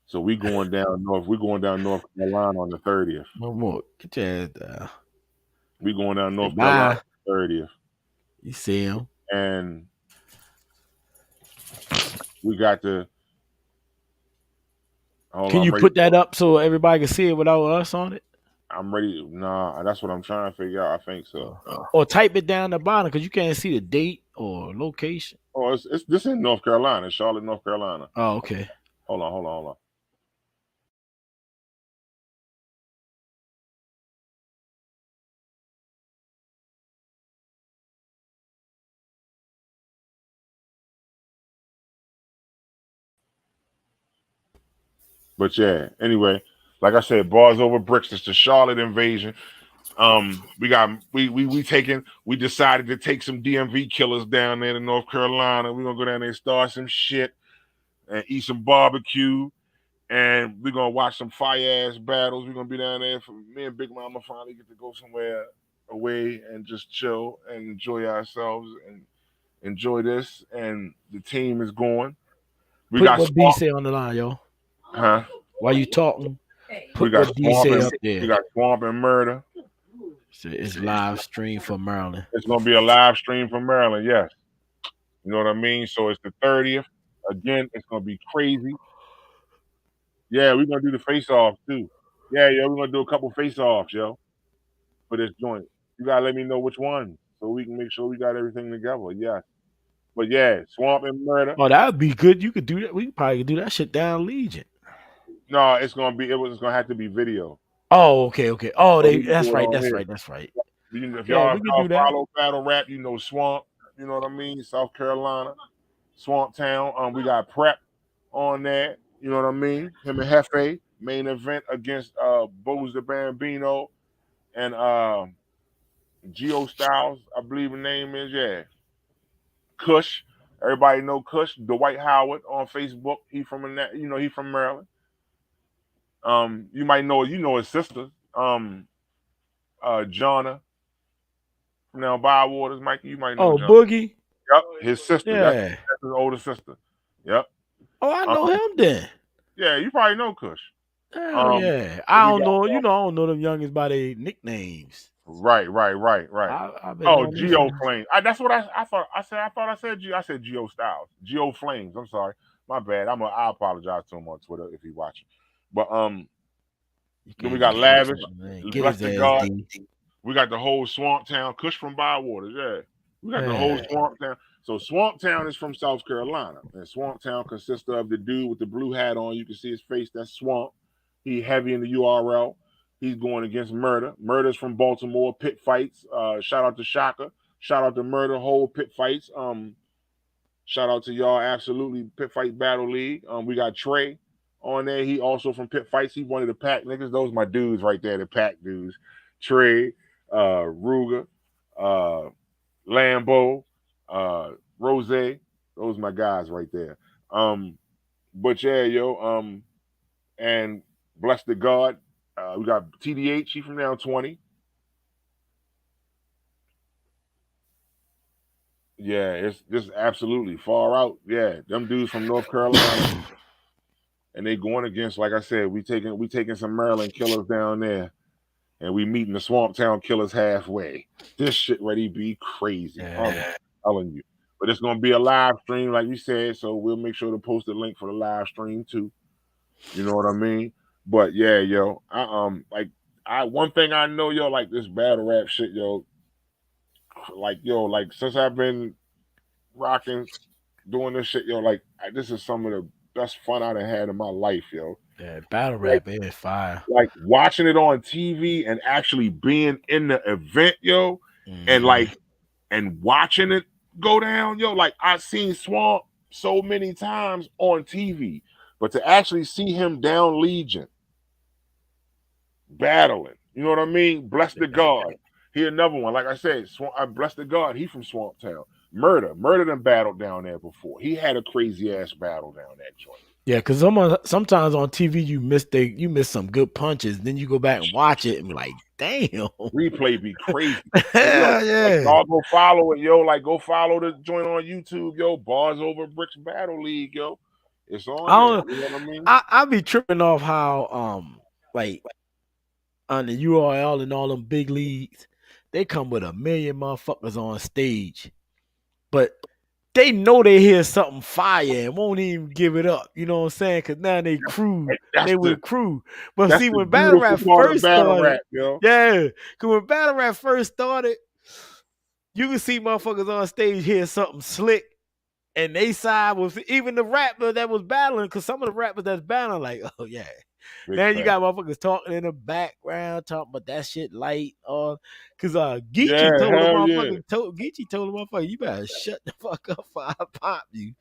So we going down north. We going down North Carolina on the 30th. No more. Get your ass down. We going down North Carolina on the 30th. You see him. And we got to Can you put that up so everybody can see it without us on it? I'm ready. Nah, that's what I'm trying to figure out. I think so. Or type it down the bottom because you can't see the date or location. Oh, it's this in North Carolina, Charlotte, North Carolina. Oh, okay. Hold on. But yeah, anyway, like I said, Bars Over Bricks. It's the Charlotte invasion. We decided to take some DMV killers down there to North Carolina. We're gonna go down there and start some shit and eat some barbecue. And we're gonna watch some fire ass battles. We're gonna be down there for me and Big Mama finally get to go somewhere away and just chill and enjoy ourselves and enjoy this. And the team is going. We got what D say on the line, yo. Huh? While you talking, we got Swamp up there. We got Swamp and Murder. So it's live stream for Maryland. It's gonna be a live stream from Maryland, yes. You know what I mean? So it's the 30th. Again, it's gonna be crazy. Yeah, we're gonna do the face-off too. Yeah, we're gonna do a couple face-offs, yo, for this joint. You gotta let me know which one so we can make sure we got everything together. Yeah. But yeah, Swamp and Murder. Oh, that would be good. You could do that. We could probably do that shit down Legion. No, it's gonna have to be video. Oh, okay. Oh, that's right. If y'all follow battle rap, you know Swamp. You know what I mean? South Carolina, Swamp Town. We got Prep on there. You know what I mean? Him and Hefe, main event against Boz the Bambino and Geo Styles, I believe the name is. Yeah. Kush. Everybody know Kush. Dwight Howard on Facebook. He from Maryland. You might know his sister. Jonna from down Bywaters, Mikey. You might know. Oh, Boogie. Yep, his sister. Yeah. That's his older sister. Yep. Oh, I know him then. Yeah, you probably know Kush. Yeah. I don't know. I don't know them youngins by their nicknames. Right. Geo Flames. That's what I thought. I said Geo Styles. Geo Flames. I'm sorry. My bad. I apologize to him on Twitter if he's watching. But You Then we can't got just say Lavish, something, man. Get Bless his the ass God. D. We got the whole Swamp Town, Kush from Bywaters, yeah. We got the whole Man. Swamp Town. So Swamp Town is from South Carolina. And Swamp Town consists of the dude with the blue hat on. You can see his face. That's Swamp. He heavy in the URL. He's going against Murder. Murder's from Baltimore. Pit Fights. Shout out to Shaka. Shout out to Murder. Whole Pit Fights. Shout out to y'all. Absolutely. Pit Fight Battle League. We got Trey on there. He also from Pit Fights. He one of the pack niggas. Those my dudes right there. The pack dudes. Trey, Ruger, Lambo, Rose. Those my guys right there. But yeah, yo. And bless the God. We got TDH. He from down 20. Yeah, it's just absolutely far out. Yeah, them dudes from North Carolina, and they going against, like I said, we taking some Maryland killers down there, and we meeting the Swamp Town killers halfway. This shit ready be crazy. I'm telling you. But it's gonna be a live stream, like we said, so we'll make sure to post a link for the live stream too. You know what I mean? But yeah, yo, one thing I know, yo, like this battle rap shit, yo, like since I've been rocking, doing this shit, yo, like this is some of the best fun I've had in my life, yo. Yeah, battle rap is fire. Like watching it on TV and actually being in the event, yo, and and watching it go down, yo. Like I've seen Swamp so many times on TV, but to actually see him down Legion battling, you know what I mean? Bless the God. He another one. Like I said, bless the God. He from Swamp Town. Murder done battled down there before. He had a crazy ass battle down that joint. Yeah, because sometimes on TV you miss some good punches. Then you go back and watch it and be like, damn. Replay be crazy. Hell yeah. Like, y'all go follow it, yo. Like go follow the joint on YouTube, yo. Bars Over Bricks Battle League, yo. It's on there. You know what I mean? I be tripping off how like on the URL and all them big leagues, they come with a million motherfuckers on stage. But they know they hear something fire and won't even give it up. You know what I'm saying? Because now they crew. They with crew. But see, when battle rap first started, yeah, because when battle rap first started, you can see motherfuckers on stage hear something slick, and they side was even the rapper that was battling. Because some of the rappers that's battling, like, oh yeah. Now you got motherfuckers talking in the background, talking about that shit light, because Geechee told the motherfucker, Geechee told the motherfucker, you better shut the fuck up before I pop you.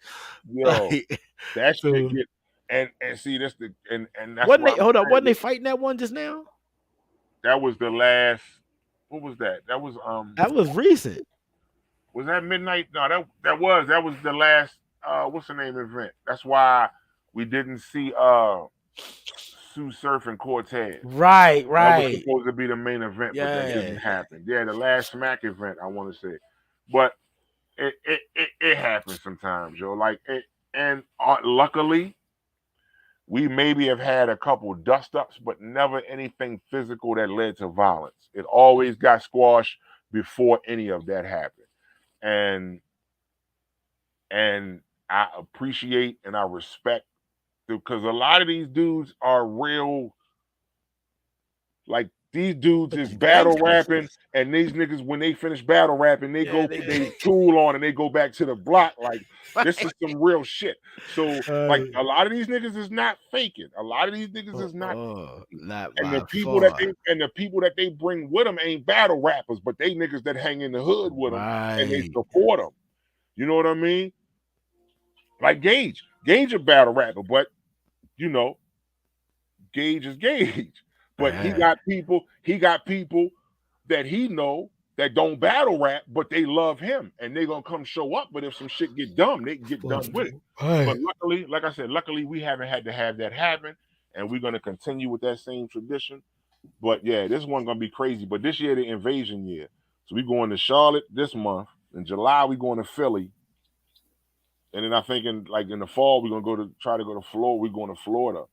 Yo, like, that shit get and see this and that's wasn't they fighting that one just now? That was the last. What was that? That was recent. Was that Midnight? No, that was the last. What's the name event? That's why we didn't see Sue Surf and Cortez. Right. That was supposed to be the main event, but that didn't happen. Yeah, the last Smack event, I want to say, but it happens sometimes, yo. Like and luckily, we maybe have had a couple dust ups, but never anything physical that led to violence. It always got squashed before any of that happened, and I appreciate and I respect. Because a lot of these dudes are real, like these dudes is battle rapping, and these niggas when they finish battle rapping, they go put their tool on and they go back to the block. Like this is some real shit. So like a lot of these niggas is not faking. A lot of these niggas is not. And the people that they bring with them ain't battle rappers, but they niggas that hang in the hood with them and they support them. You know what I mean? Like Gage a battle rapper, but you know, Gage is Gage, but he got people that he know that don't battle rap, but they love him and they gonna come show up. But if some shit get dumb, they can get done with it. But luckily, like I said, we haven't had to have that happen, and we're gonna continue with that same tradition. But yeah, this one gonna be crazy. But this year, the invasion year, so we going to Charlotte this month. In July, we going to Philly. And then I think in the fall, we're gonna try to go to Florida. We're going to Florida.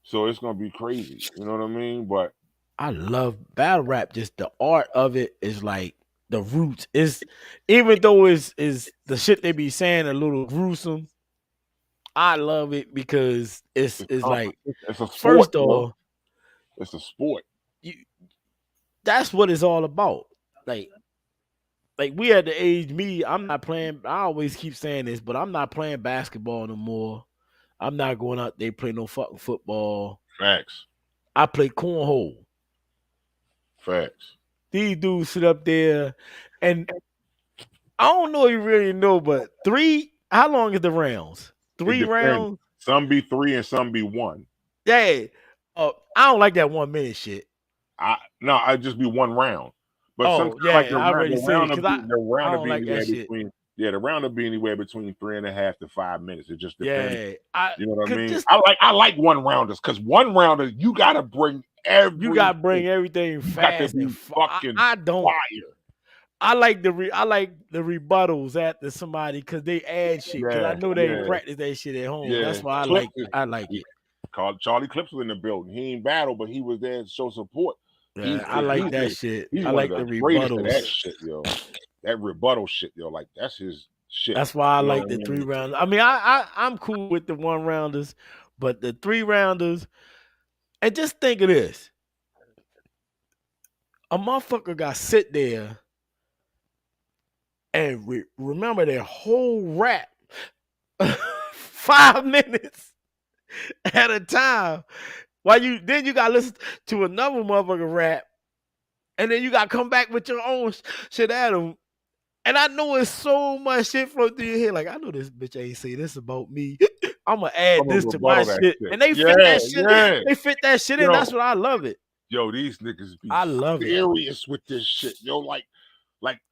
So it's gonna be crazy. You know what I mean? But I love battle rap. Just the art of it is like the roots. Is even though is the shit they be saying a little gruesome. I love it because it's like it's a sport, first of all, It's a sport. That's what it's all about. Like we at the age, I'm not playing. I always keep saying this, but I'm not playing basketball no more. I'm not going out there play no fucking football. Facts. I play cornhole. Facts. These dudes sit up there, and I don't know if you really know, but how long is the rounds? It 3 depends. rounds? Some be 3 and some be 1. Yeah. I don't like that 1 minute shit. I just be 1 round. But Oh, sometimes yeah, like the I already said round it, will 'cause be the round I will don't be like that anywhere shit. between the round will be anywhere between 3.5 to 5 minutes. It just depends. Yeah. You know what I 'Cause mean? I like 1 rounders because 1 rounder you gotta bring you gotta bring everything. everything You got to fast be and fucking I don't. fire. I like the rebuttals after somebody because they add shit. Because I know they practice that shit at home. Yeah. That's why Clips I like it. Charlie Clips was in the building. He ain't battle, but he was there to show support. Yeah, I like that shit. He's I one like of the the greatest of that rebuttals. shit, yo. That rebuttal shit, yo. Like that's his shit. That's why I You know like what the I mean? 3 rounders. I mean, I'm cool with the 1 rounders, but the 3 rounders. And just think of this: a motherfucker got sit there and remember their whole rap 5 minutes at a time. While you gotta listen to another motherfucker rap, and then you gotta come back with your own shit at them. And I know it's so much shit flow through your head. Like, I know this bitch ain't say this about me. I'm gonna add this to my shit. And they fit that shit. They fit that shit in. That's what I love it. Yo, these niggas be I love serious with this shit. Yo, like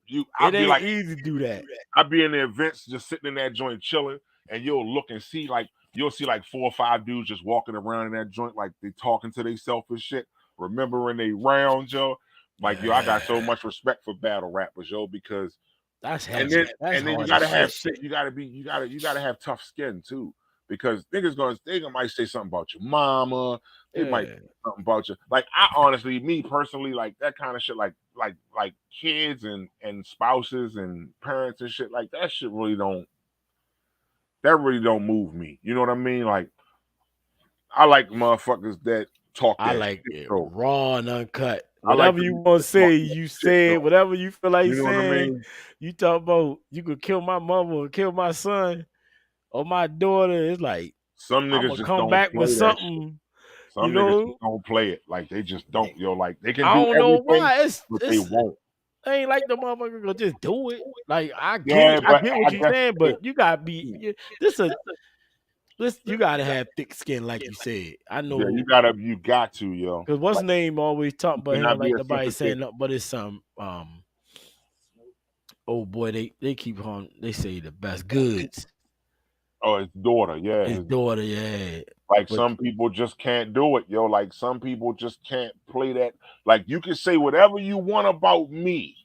you, It ain't easy to do that. I'd be in the events just sitting in that joint chilling, and you'll look and see you'll see 4 or 5 dudes just walking around in that joint like they talking to themselves and shit, remembering they rounds, yo. Like, yo, I got so much respect for battle rappers, yo, because that's heavy. And then you gotta have shit. You gotta have tough skin too. Because niggas they might say something about your mama. They might say something about you. Like, I honestly, me personally, like that kind of shit, like kids and spouses and parents and shit, like that shit really don't move me. You know what I mean? Like, I like motherfuckers that talk that I like shit, it raw and uncut. I Whatever like you want to say, you say it. Whatever you feel like you know saying. What I mean? You talk about you could kill my mother or kill my son or my daughter. It's like some niggas I'm gonna just come don't back play with that something. Shit. Some niggas just don't play it. Like, they just don't. Yo, like, they can do I don't know everything, why. but they won't. They ain't like the motherfucker gonna just do it. Like, I get what you're saying, but you gotta be you gotta have thick skin, like you said. I know. Yeah, you got to, yo. Because what's name always talking about him like nobody saying nothing, but it's some oh boy, they keep on, they say the best goods. Oh, his daughter, yeah. His daughter, yeah. Like, some people just can't do it, yo. Like, some people just can't play that. Like, you can say whatever you want about me.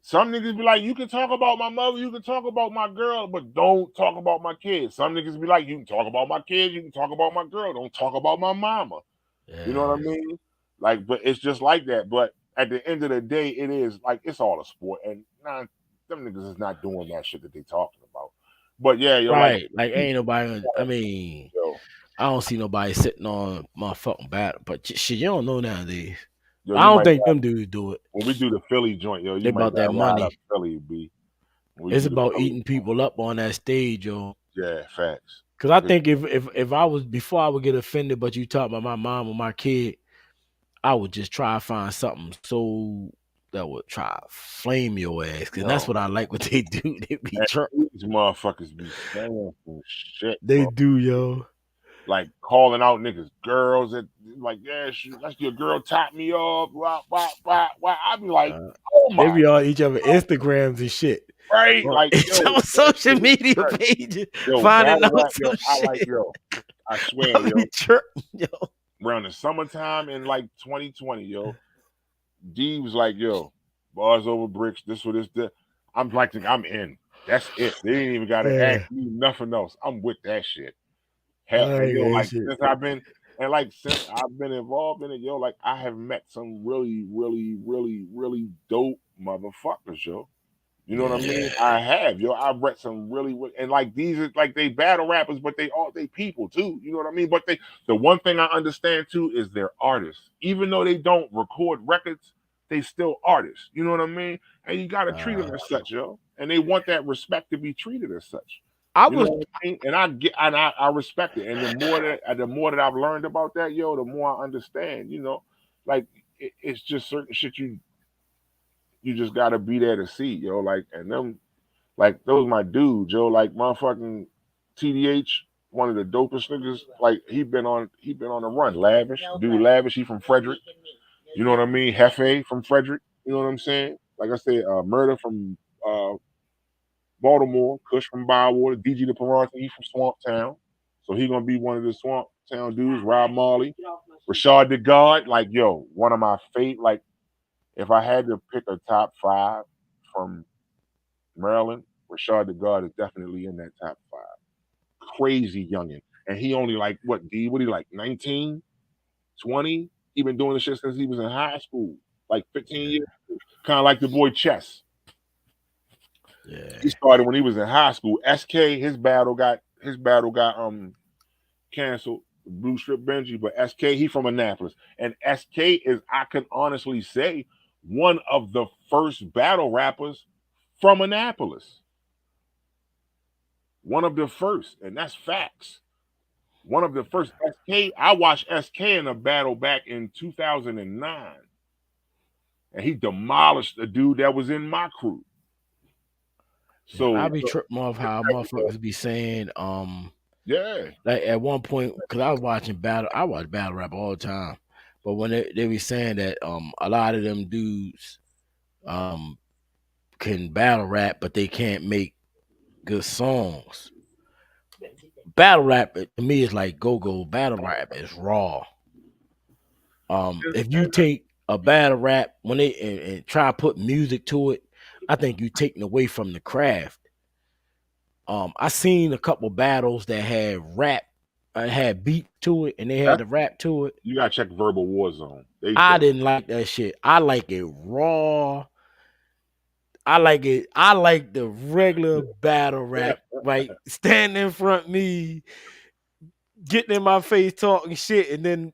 Some niggas be like, you can talk about my mother, you can talk about my girl, but don't talk about my kids. Some niggas be like, you can talk about my kids, you can talk about my girl, don't talk about my mama. Yeah. You know what I mean? Like, but it's just like that. But at the end of the day, it is like, it's all a sport, and them niggas is not doing that shit that they talking about. But yeah, you're right. Like ain't nobody. I mean, I don't see nobody sitting on my fucking battle. But shit, you don't know nowadays. Yo, I don't think them dudes do it. When we do the Philly joint, yo, they about that money. Philly, B. It's about eating people up on that stage, yo. Yeah, facts. Because I think if I was, before I would get offended, but you talk about my mom or my kid, I would just try to find something so that would try to flame your ass. Because that's what I like what they do. They be these motherfuckers be saying some shit. They do, yo. Like, calling out niggas, girls that like, yeah, that's your girl tapped me up. Wah. I be like, oh my. They be on each other Instagrams and shit. Right, like, yo, on social media pages, finding out some shit. I swear, yo. Around the summertime in like 2020, yo, D was like, yo, bars over bricks, this or this. I'm like, I'm in. That's it. They didn't even gotta ask me nothing else. I'm with that shit. Hell, yo, like, since I've been involved in it, yo, like, I have met some really, really, really, really dope motherfuckers, yo. You know what I mean? I have, yo. I've read some really, and like these are like they battle rappers, but they people too. You know what I mean? But the one thing I understand too is they're artists. Even though they don't record records, they still artists. You know what I mean? And you gotta treat them as such, yo. And they want that respect to be treated as such. I You know was what I mean? And I respect it. And the more that I've learned about that, yo, the more I understand. You know, like it's just certain shit you just gotta be there to see, yo. Like and them like those my dudes, yo. Like motherfucking TDH, one of the dopest niggas. Like he been on the run. Lavish. He from Frederick. You know what I mean? Hefe from Frederick. You know what I'm saying? Like I said, Murder from uh, Baltimore, Kush from Bywater, DG the Perante, he from Swamp Town. So he gonna be one of the Swamp Town dudes. Rob Marley, Rashad the God. Like yo, one of my favorite. Like if I had to pick a top five from Maryland, Rashad the God is definitely in that top five. Crazy youngin. And he only like what D? What he like 19, 20? He been doing this shit since he was in high school, like 15 years. Kind of like the boy Chess. He started when he was in high school. SK, his battle got canceled. Blue Strip Benji, but SK he from Annapolis, and SK is I can honestly say one of the first battle rappers from Annapolis. One of the first, and that's facts. One of the first SK. I watched SK in a battle back in 2009, and he demolished a dude that was in my crew. So I be tripping off how motherfuckers be saying, yeah, like at one point, because I watch battle rap all the time, but when they be saying that a lot of them dudes can battle rap, but they can't make good songs. Battle rap to me is like go. Battle rap is raw. If you take a battle rap when they and try to put music to it, I think you're taking away from the craft. I seen a couple battles that had beat to it, and they had the rap to it. you gotta check Verbal Warzone. I didn't like that shit. I like it raw. I like it. I like the regular battle rap, right? Stand in front of me, getting in my face, talking shit, and then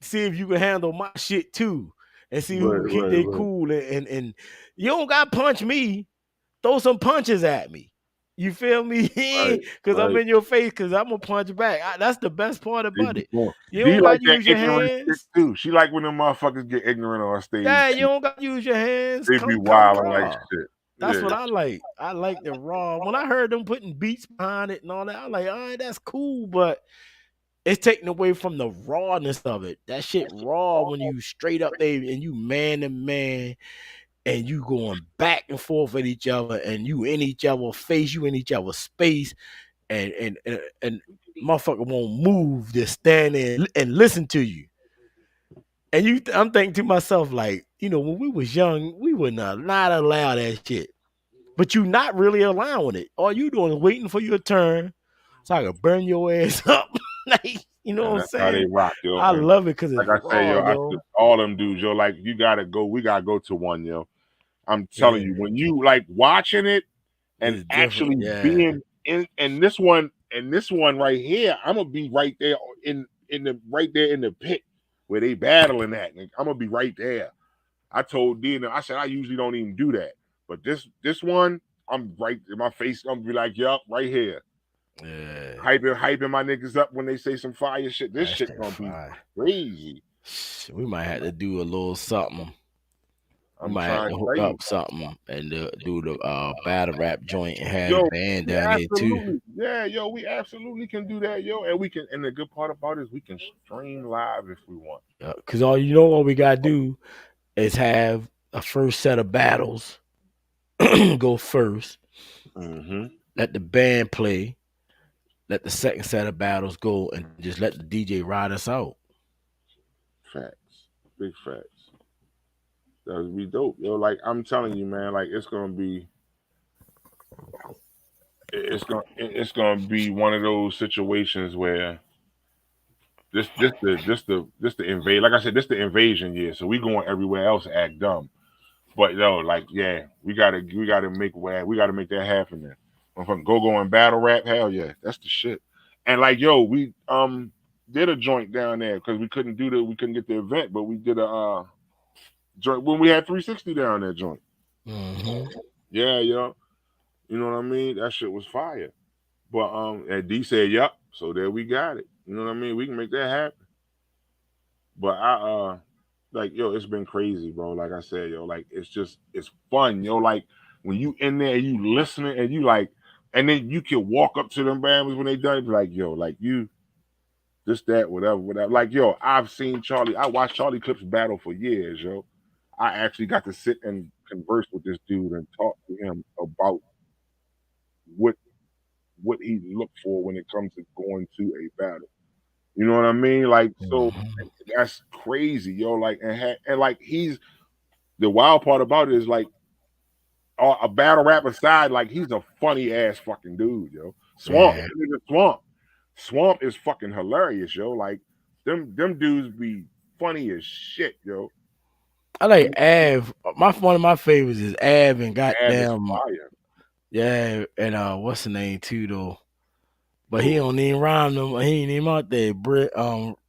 see if you can handle my shit too, and see who can keep they cool. And you don't got to punch me. Throw some punches at me. You feel me? Because I'm in your face. Because I'm gonna punch back. That's the best part about it. You don't got to use your hands too. She like when them motherfuckers get ignorant on stage. Yeah, you don't got to use your hands. They be wilding like shit. That's what I like. I like the raw. When I heard them putting beats behind it and all that, I was like, all right, that's cool, but it's taken away from the rawness of it. That shit raw when you straight up there and you man to man and you going back and forth with each other and you in each other's face, you in each other's space, and motherfucker won't move, just stand there and listen to you. And I'm thinking to myself, like, when we was young, we would not allow that shit. But you not really allowing it. All you doing is waiting for your turn so I can burn your ass up. Like, you know what I'm saying? How they rock, yo. I love it because it's like I say, yo. All them dudes, yo. Like we gotta go to one, yo. I'm telling you, when you like watching it and actually being in this one right here, I'm gonna be right there in the pit where they battling at. I'm gonna be right there. I told Dina, I said I usually don't even do that, but this one, I'm right in my face. I'm gonna be like, yup, right here. Yeah. Hyping my niggas up when they say some fire shit. This shit gonna be crazy. We might have to do a little something. I might have to hook up something and do the battle rap joint and have the band down here too. Yeah, yo, we absolutely can do that, yo. And we can. And the good part about it is we can stream live if we want. Because all we gotta do is have a first set of battles go first. Mm-hmm. Let the band play. Let the second set of battles go, and just let the DJ ride us out. Facts, big facts. That would be dope, yo. Like I'm telling you, man. Like it's gonna be one of those situations where this the invade. Like I said, this the invasion year. So we going everywhere else to act dumb. But yo, like, yeah, we gotta make that happen. Then, from go and battle rap, hell yeah, that's the shit. And like, yo, we did a joint down there because we couldn't get the event, but we did a joint when we had 360 down there joint. Mm-hmm. Yeah, yo, you know what I mean? That shit was fire. But and D said, "Yep." So there we got it. You know what I mean? We can make that happen. But like yo, it's been crazy, bro. Like I said, yo, like it's fun, yo. Like when you in there, you listening, and you like, and then you can walk up to them bammers when they done, be like, yo, like you, this, that, whatever, whatever. Like yo, I've seen Charlie. I watched Charlie Clips battle for years, yo. I actually got to sit and converse with this dude and talk to him about what what he looked for when it comes to going to a battle. You know what I mean? Like so, Mm-hmm. that's crazy, yo. Like and like he's the wild part about it is like a battle rap aside, like he's a funny ass fucking dude, yo. Swamp, Yeah. Swamp, Swamp is fucking hilarious, yo. Like them dudes be funny as shit, yo. I like Av. One of my favorites is Av and Ab is goddamn fire. yeah, and what's the name too though? But he Who? don't even rhyme no more. He ain't even out there. Briz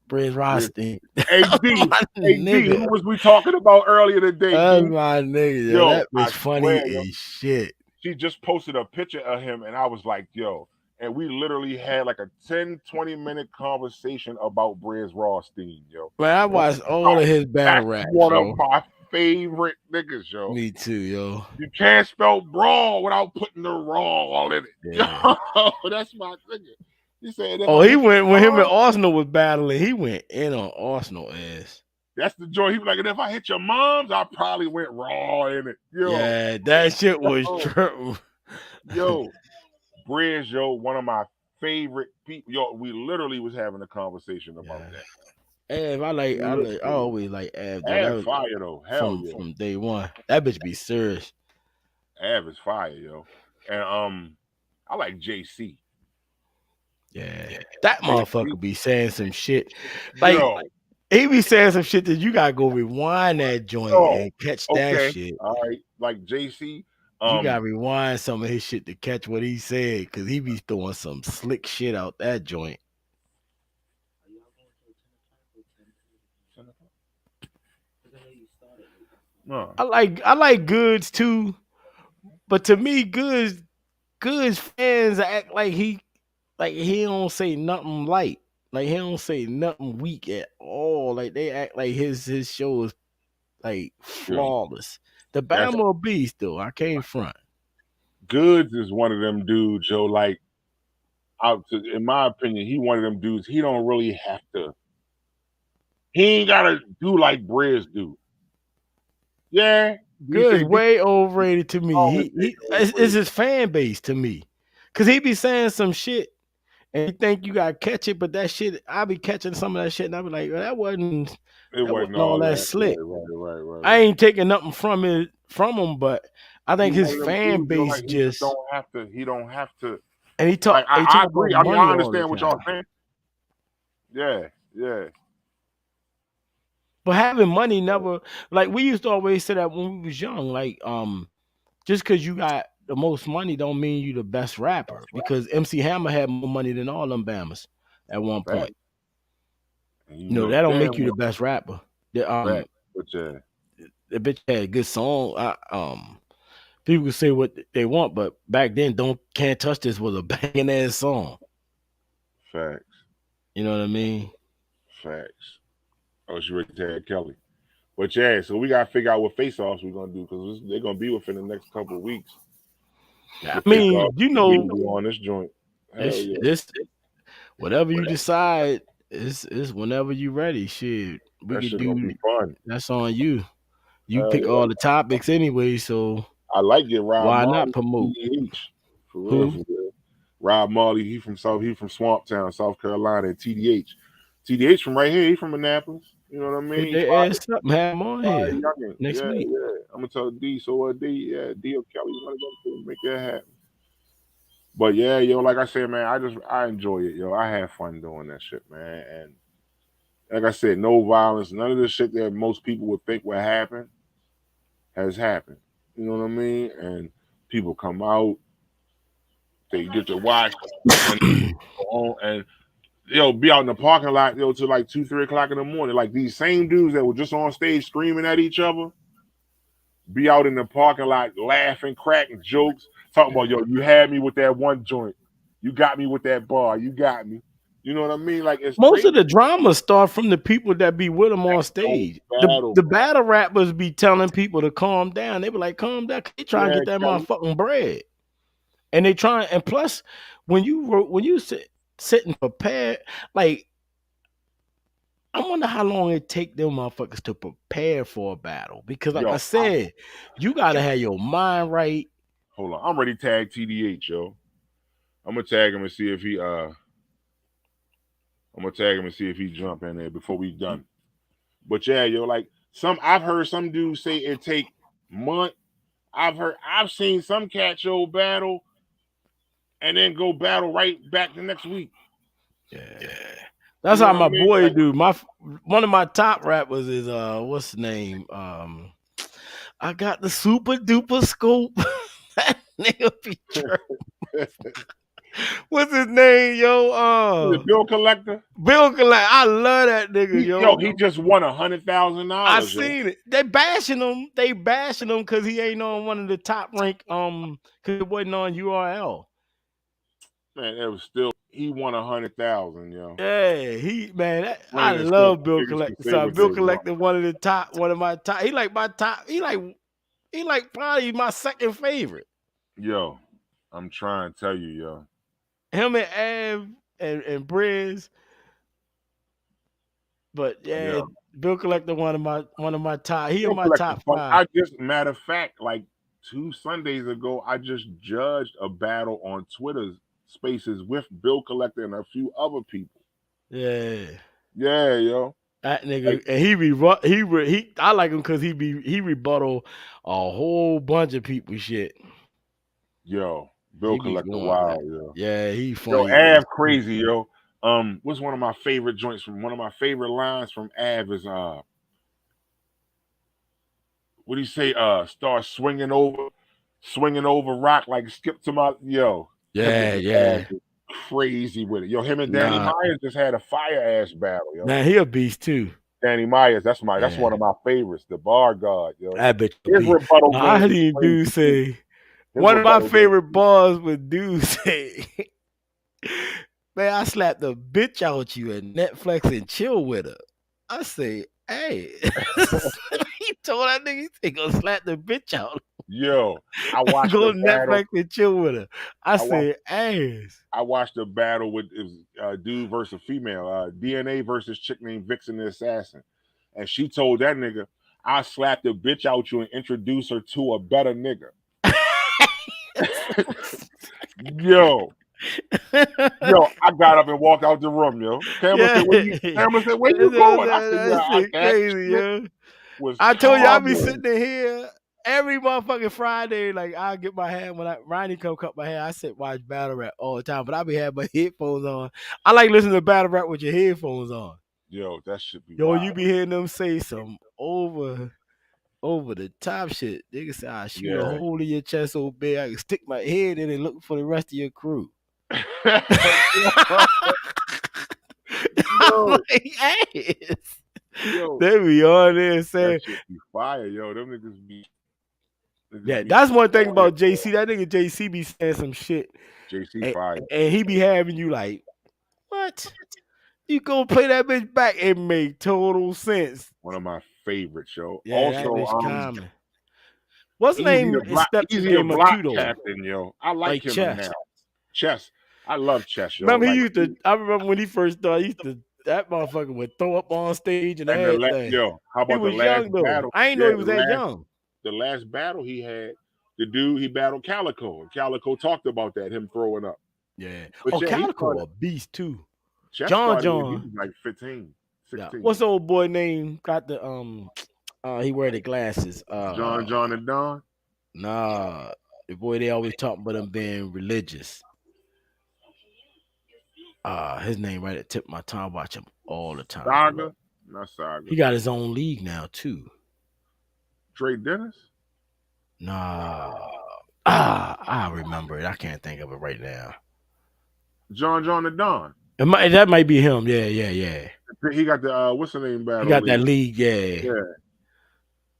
Chris. Rothstein. AD, My AD, nigga. who was we talking about earlier today, That's D? my nigga, yo. Yo, That I was funny swear, yo. as shit. She just posted a picture of him, and I was like, yo. And we literally had like a 10-20 minute conversation about Briz Rothstein, yo. Man, I watched all of his battle That's raps, one of yo. my favorite niggas, yo. Me too, yo. You can't spell brawl without putting the raw all in it. Yeah. Yo, that's my nigga. He said, if Oh, I he hit your went when him and mom, Arsenal was battling. He went in on Arsenal ass. that's the joy. He was like, and if I hit your mom's, I probably went raw in it. Yo, Yeah, that shit was yo, true. yo, Briz, yo, one of my favorite people. Yo, we literally was having a conversation about Yeah. that. Av, I Literally. always like Av though. That Av was fire though. Hell yeah. from day one. That bitch be serious. Av is fire, yo. And I like JC. Yeah. That JC, motherfucker be saying some shit. Like yo, he be saying some shit that you gotta go rewind that joint yo, and catch that okay, shit. all right. Like JC, You gotta rewind some of his shit to catch what he said, cause he be throwing some slick shit out that joint. no, I like Goods too, but to me, Goods fans act like he don't say nothing light. Like he don't say nothing weak at all. Like they act like his show is like yo, flawless. The that's Bama Beast though, I can't front. Goods is one of them dudes, yo. Like, in my opinion, he one of them dudes. He don't really have to. He ain't gotta do like Briz do. Yeah, he Good's said, way overrated to me. always say It's overrated. his fan base to me. Cause he be saying some shit and you think you gotta catch it, but that shit I be catching some of that shit and I be like, well, It that wasn't wasn't all all that that. slick. I Right. ain't taking nothing from him, but I He think his one of them fan dudes, yo. base Like he just just don't have to. He don't have to. and Like he I talk about agree. I mean, I money all the understand what y'all time. saying. Yeah, yeah, But having money never like we used to always say that when we was young, like just because you got the most money don't mean you the best rapper because MC Hammer had more money than all them Bammers at one fact. point. And you You know, know that don't make damn you the well best rapper. The fact. But yeah, the bitch had a good song. People can say what they want, but back then, "Don't Can't Touch This" was a banging ass song. facts, You know what I mean? facts. Oh, she ready to tag Kelly. But yeah, so we gotta figure out what face offs we're gonna do because they're gonna be within the next couple of weeks. I The face mean, off you we can know, do on this joint. Hell yeah. this whatever you But decide is whenever you ready. Shit, we that could shit gonna do. be fun. That's on you. You Hell pick yeah. all the topics anyway, so I like it, Rob why Marley not from promote? TDH. For real, Who? for real. Rob Marley, he from Swamp Town, South Carolina, and TDH. TDH from right here, he from Annapolis. You know what I Hit mean? He their ass up and have them on fire here youngin. next Yeah, week. yeah. I'm gonna tell D. So D, yeah, D or Kelly, one of them two, make that happen. But yeah, yo, like I said, man, I enjoy it, yo. I have fun doing that shit, man. And like I said, no violence, none of the shit that most people would think would happen has happened. You know what I mean? And people come out, they get to watch, and go on, and be out in the parking lot, till like 2, 3 o'clock in the morning. Like these same dudes that were just on stage screaming at each other, be out in the parking lot laughing, cracking jokes, talking about, you had me with that one joint, you got me with that bar, you got me. You know what I mean? Like it's Most crazy. of the drama start from the people that be with them on stage. The battle rappers be telling people to calm down. They be like, calm down. They trying to get that motherfucking bread. And they trying, and plus, when you sit and prepare, like, I wonder how long it take them motherfuckers to prepare for a battle. Because like I said, you gotta have your mind right. Hold on, I'm ready to tag TDH, yo. I'm gonna tag him and see if he jump in there before we done. But yeah, like I've heard some dudes say it take month. I've seen some cat battle and then go battle right back the next week. Yeah. That's how my boy do. One of my top rappers is what's the name? I got the super duper scope. That nigga be what's his name, yo? Bill Collector. Bill Collector. I love that nigga, yo. He just won $100,000. I seen it. They bashing him. Because he ain't on one of the top rank. Because it wasn't on URL. Man, it was still, he won $100,000, yo. Yeah, I love Bill Collector. So Bill Collector, one of my top. He like my top. He like probably my second favorite. Yo, I'm trying to tell you, yo. Him and Av and Briz. But yeah, Bill Collector, one of my top. He in my top 5. Matter of fact, like 2 Sundays ago, I just judged a battle on Twitter Spaces with Bill Collector and a few other people. Yeah, yo. That nigga, like, and he I like him because he rebuttal a whole bunch of people shit. Yo, Bill Collector, wild, yo. Yeah, he funny. Yo, Av crazy, yo. What's one of my favorite joints from one of my favorite lines from Av is what do you say? Start swinging over rock like skip to my yo. Yeah. Crazy with it. Yo, him and Danny Myers just had a fire ass battle, yo. Man, he a beast too. Danny Myers, that's one of my favorites, the bar guard, yo. I bet you. I heard you dude say one of my favorite bars with dude say, man, I slapped the bitch out you at Netflix and chill with her. I say, hey. He told that nigga he gonna slap the bitch out. Yo, I watched go to Netflix and chill with her. I said, ass. I watched a battle with dude versus female, DNA versus chick named Vixen the Assassin, and she told that nigga, "I slapped the bitch out you and introduce her to a better nigga." Yo, I got up and walked out the room, yo. Camera said, "Where you going?" I said, crazy, yo. I told you I be sitting in here every motherfucking Friday. Like I get my hand when Ronnie come cut my hair. I sit watch battle rap all the time, but I be having my headphones on. I like listening to battle rap with your headphones on. Yo, that should be. Yo, wild. You be hearing them say some over the top shit. Nigga say, I shoot a hole in your chest so big I can stick my head in and look for the rest of your crew. Yo. Yo, they be on there saying, that shit be fire, yo. Them niggas be. That's one thing about JC. That nigga JC be saying some shit. JC fire. And he be having you like, what? You go play that bitch back. It make total sense. One of my favorites, yo. Yeah, also, what's the name? Easier block captain, yo. I like him now. Chess. I love Chess, yo. Remember I remember when he first started, that motherfucker would throw up on stage and everything. How about the last battle? I ain't know he was that young. The last battle he had, the dude he battled Calico. And Calico talked about that, him throwing up. Yeah. But Calico a beast too. John. He was like 15, 16. Yeah. What's the old boy name? Got the he wear the glasses. John and Don? Nah. The boy they always talking about him being religious. His name right at the tip of my tongue. I watch him all the time. Saga? Not Saga. He got his own league now too. Dre Dennis? Nah. I remember it. I can't think of it right now. John the Don. That might be him. Yeah. He got the what's the name He battle got that league. league. Yeah.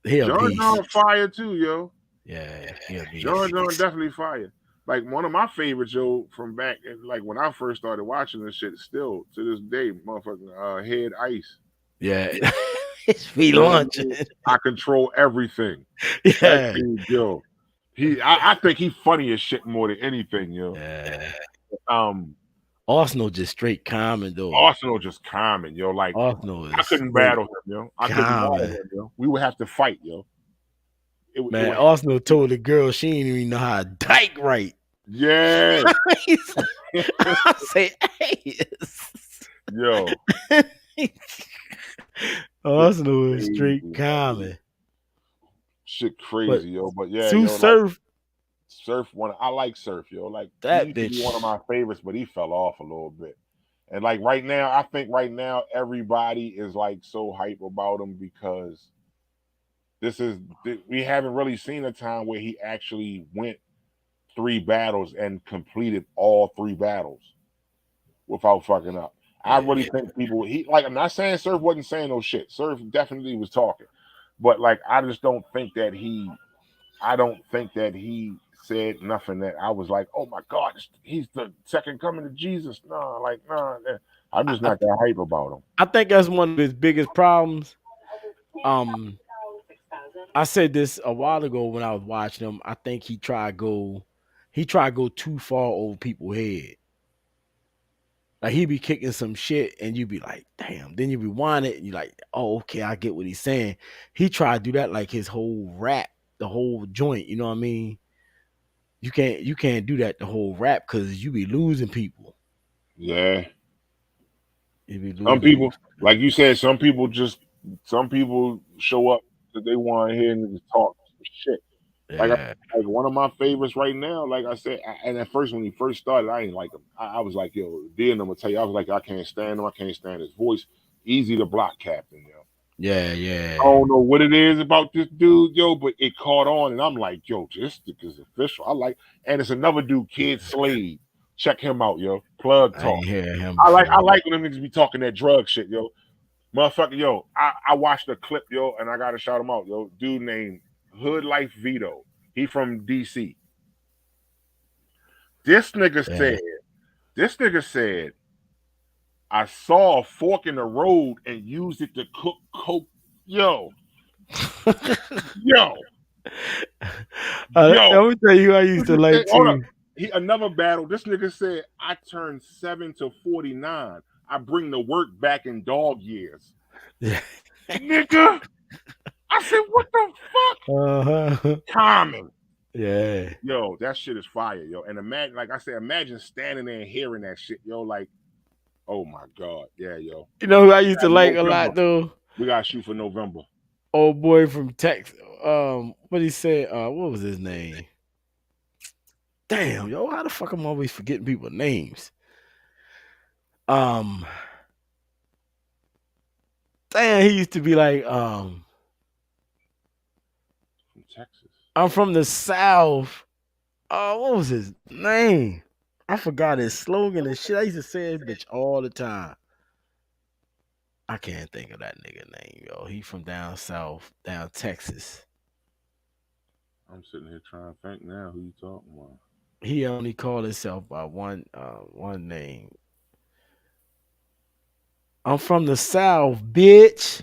Yeah, He a John beast. fire too, yo. Yeah, he a John beast. definitely fire. Like one of my favorites, yo, from back like when I first started watching this shit, still to this day, motherfucking Head Ice. Yeah. It's free You know what I lunch. mean? I control everything. That Yeah. dude, yo. I think he funny as shit more than anything, yo. Yeah. Um, Arsenal just straight common though. Arsenal just common, yo. Like Arsenal I is couldn't straight battle him, yo. I couldn't battle common. him, yo. We would have to fight, yo. It Man, would have Arsenal told the girl she didn't even know how to dyke right. yeah. I say, hey. Yo. Arsenal is Crazy, straight man. common. Shit But crazy, yo. But yeah, Sue yo, like Surf, Surf I like Surf, yo. Like he that used to be one of bitch. my favorites, but he fell off a little bit. And like right now, I think right now everybody is like so hype about him because we haven't really seen a time where he actually went 3 battles and completed all 3 battles without fucking up. I really Yeah. think people I'm not saying Surf wasn't saying no shit. Surf definitely was talking. But like I just don't think that he said nothing that I was like, oh my God, he's the second coming of Jesus. No, like, no, I'm just I, not that hype about him. I think that's one of his biggest problems. Um, I said this a while ago when I was watching him. I think he tried to go too far over people's head. Like he be kicking some shit and you be like, damn. Then you rewind it and you like, oh, okay, I get what he's saying. He tried to do that like his whole rap, the whole joint, you know what I mean? You can't do that the whole rap because you be losing people. Yeah. You be Some losing people, people. like you said, some people show up because they want to hear niggas talk some shit. Like, Yeah. like one of my favorites right now, like I said, and at first when he first started, I ain't like him. I was like, yo, then I'm gonna tell you, I was like, I can't stand him. I can't stand his voice. Easy to block, Captain, yo. Yeah, I yeah. don't know what it is about this dude, yo, but it caught on, and I'm like, yo, this is official. And it's another dude, Kid Slade. Check him out, yo. Plug I talk. ain't hear him I before. like when them niggas be talking that drug shit, yo. Motherfucker, yo, I watched a clip, yo, and I gotta shout him out, yo. Dude named Hood Life Vito. He from DC. This nigga Yeah. said, this nigga said, I saw a fork in the road and used it to cook coke. Yo, yo, Let yo. me tell you who I used to like Hold up. too. Another battle. This nigga said, I turned 7 to 49. I bring the work back in dog years. Yeah. Nigga. I said, what the fuck? Uh-huh. Common. Yeah. Yo, that shit is fire, yo. And imagine, like I said, imagine standing there and hearing that shit, yo. Like, oh my God. Yeah, yo. You know who I used to like a November. lot though? We gotta shoot for November. Old boy from Texas. What he said? What was his name? Damn, yo, how the fuck I'm always forgetting people's names? Um, damn, he used to be like, From Texas. I'm from the South. What was his name? I forgot his slogan and shit. I used to say this bitch all the time. I can't think of that nigga name, yo. He from down south, down Texas. I'm sitting here trying to think now who you talking about. He only called himself by one name. I'm from the South, bitch.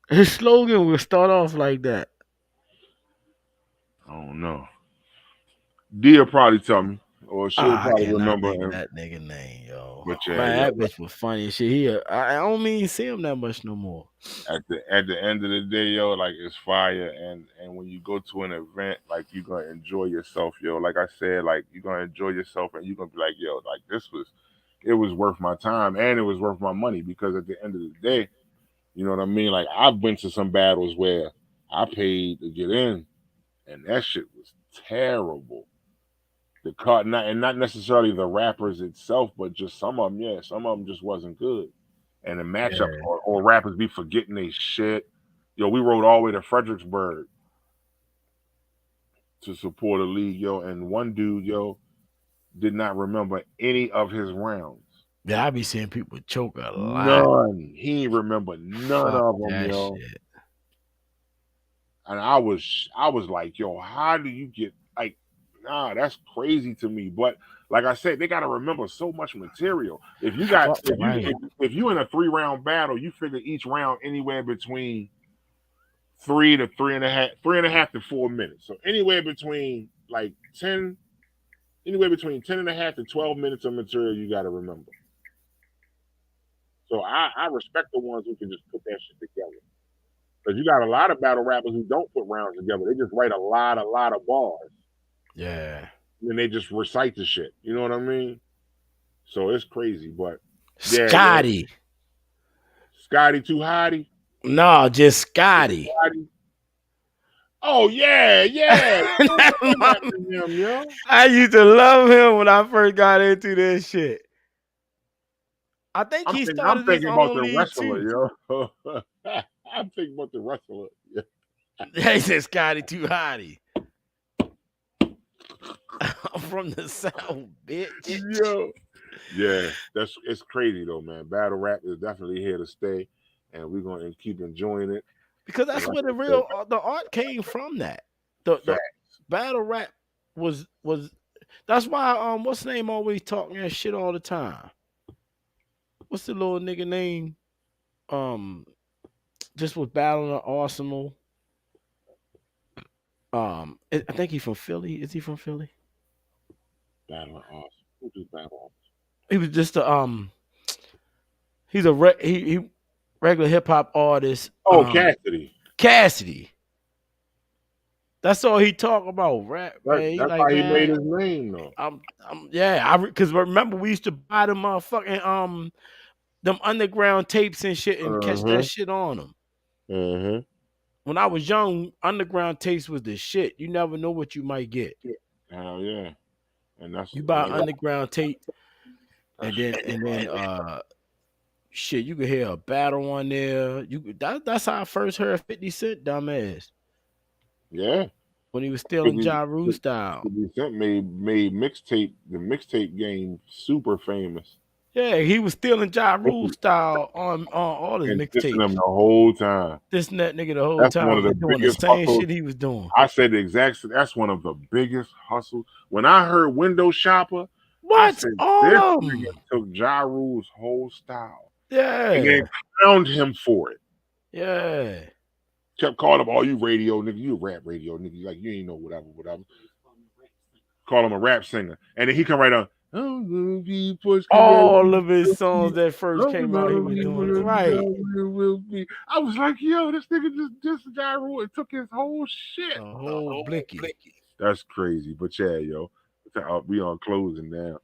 His slogan would start off like that. I don't know. Dia probably tell me, or she'll I probably cannot remember think of him. that nigga name, yo. But yeah, Man, yo, that bitch was funny as shit. I don't mean see him that much no more. at the end of the day, yo, like it's fire. And when you go to an event, like you're gonna enjoy yourself, yo. Like I said, like you're gonna enjoy yourself, and you're gonna be like, yo, like it was worth my time, and it was worth my money because at the end of the day, you know what I mean. Like I've been to some battles where I paid to get in, and that shit was terrible. The cut, not necessarily the rappers itself, but just some of them. Yeah, some of them just wasn't good. And the matchup, Yeah. or rappers be forgetting they shit. Yo, we rode all the way to Fredericksburg. to support a league, yo, and one dude, yo, did not remember any of his rounds. Yeah, I be seeing people choke a lot. None. He ain't remember none Fuck of them, that yo. shit. And I was like, yo, how do you get like, nah, that's crazy to me. But like I said, they got to remember so much material. If you got Fuck right. if you in a 3-round battle, you figure each round anywhere between 3.5 to 4 minutes. So anywhere between like 10, anywhere between 10 and a half to 12 minutes of material you got to remember. So I respect the ones who can just put that shit together. Because you got a lot of battle rappers who don't put rounds together. They just write a lot of bars. Yeah. And they just recite the shit. You know what I mean? So it's crazy. But yeah, Scotty. Scotty Too Hotty. No, just Scotty. Oh yeah. I used to love him when I first got into this shit. I think he started his own league too. Yo. I'm thinking about the wrestler. Yeah. He said Scotty Too Hotty. I'm from the South, bitch. Yo. Yeah, it's crazy though, man. Battle rap is definitely here to stay, and we're gonna keep enjoying it. Because that's where the art came from. That the battle rap was that's why what's the name always talking that shit all the time. What's the little nigga name? Just was battling an Arsenal. I think he's from Philly. Is he from Philly? Battling Arsenal. Who do battle? He was just a he's a he regular hip hop artist. Oh, Cassidy. Cassidy. That's all he talk about, rap. That's like, how he made his name, though. Because remember we used to buy them motherfucking them underground tapes and shit and catch that shit on them. Mm-hmm. When I was young, underground tapes was the shit. You never know what you might get. Hell yeah. And that's you buy underground tape, and then shit, you could hear a battle on there. That's how I first heard 50 Cent, dumbass. Yeah. When he was still in Ja Rule style. 50 Cent made the mixtape game super famous. Yeah, he was still in Ja Rule style on all his mixtapes. Them the whole time. This and that nigga the whole that's time. One of the doing biggest the same hustles. shit he was doing. I said the exact. That's one of the biggest hustles. When I heard Window Shopper, what? I said, this nigga took Ja Rule's whole style. Yeah. And then crowned him for it. Yeah. Kept calling him, "Oh, you radio nigga, you a rap radio nigga, like you ain't know whatever." Call him a rap singer, and then he come right on. All of his songs that first came out, he was doing it right. I was like, "Yo, this nigga just Ja Rule and took his whole shit, the whole blicky." That's crazy, but yeah, yo, we on closing now.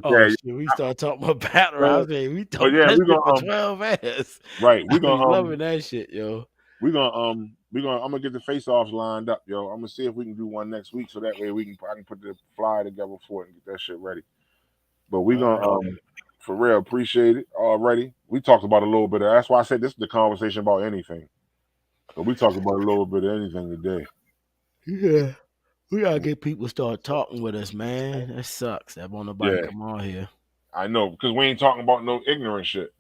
Oh shit, we start talking about battle rap. We talking that shit for 12 hours. Right, we gonna loving that shit, yo. I'm gonna get the face-offs lined up, yo. I'm gonna see if we can do one next week, so that way I can put the flyer together for it and get that shit ready. But we gonna for real appreciate it already. We talked about a little bit of that's why I said this is the conversation about anything. So we talked about a little bit of anything today. Yeah. We gotta get people to start talking with us, man. That sucks. That won't nobody come on here. I know, because we ain't talking about no ignorant shit.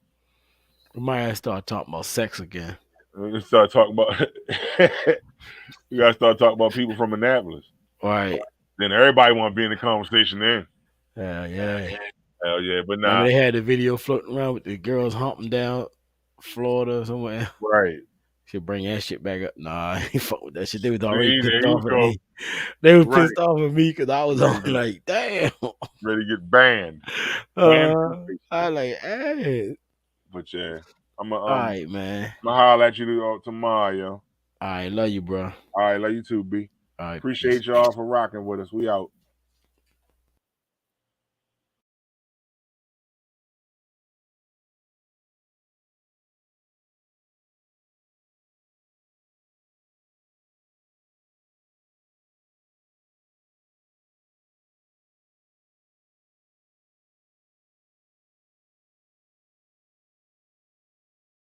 We might have to start talking about sex again. We start talking about we gotta start talking about people from Annapolis. Right. Then everybody wanna be in the conversation then. Hell yeah. Hell yeah. But nah. They had the video floating around with the girls humping down Florida or somewhere. Right. Should bring that shit back up. Nah, I ain't fuck with that shit. They was already pissed off at me. They was pissed off at me because I was on like, damn. Ready to get banned. I like, hey. But yeah. I'm all right, man. I'm gonna holler at you tomorrow, yo. All right, love you, bro. All right, love you too, B. All right. Appreciate y'all for rocking with us. We out.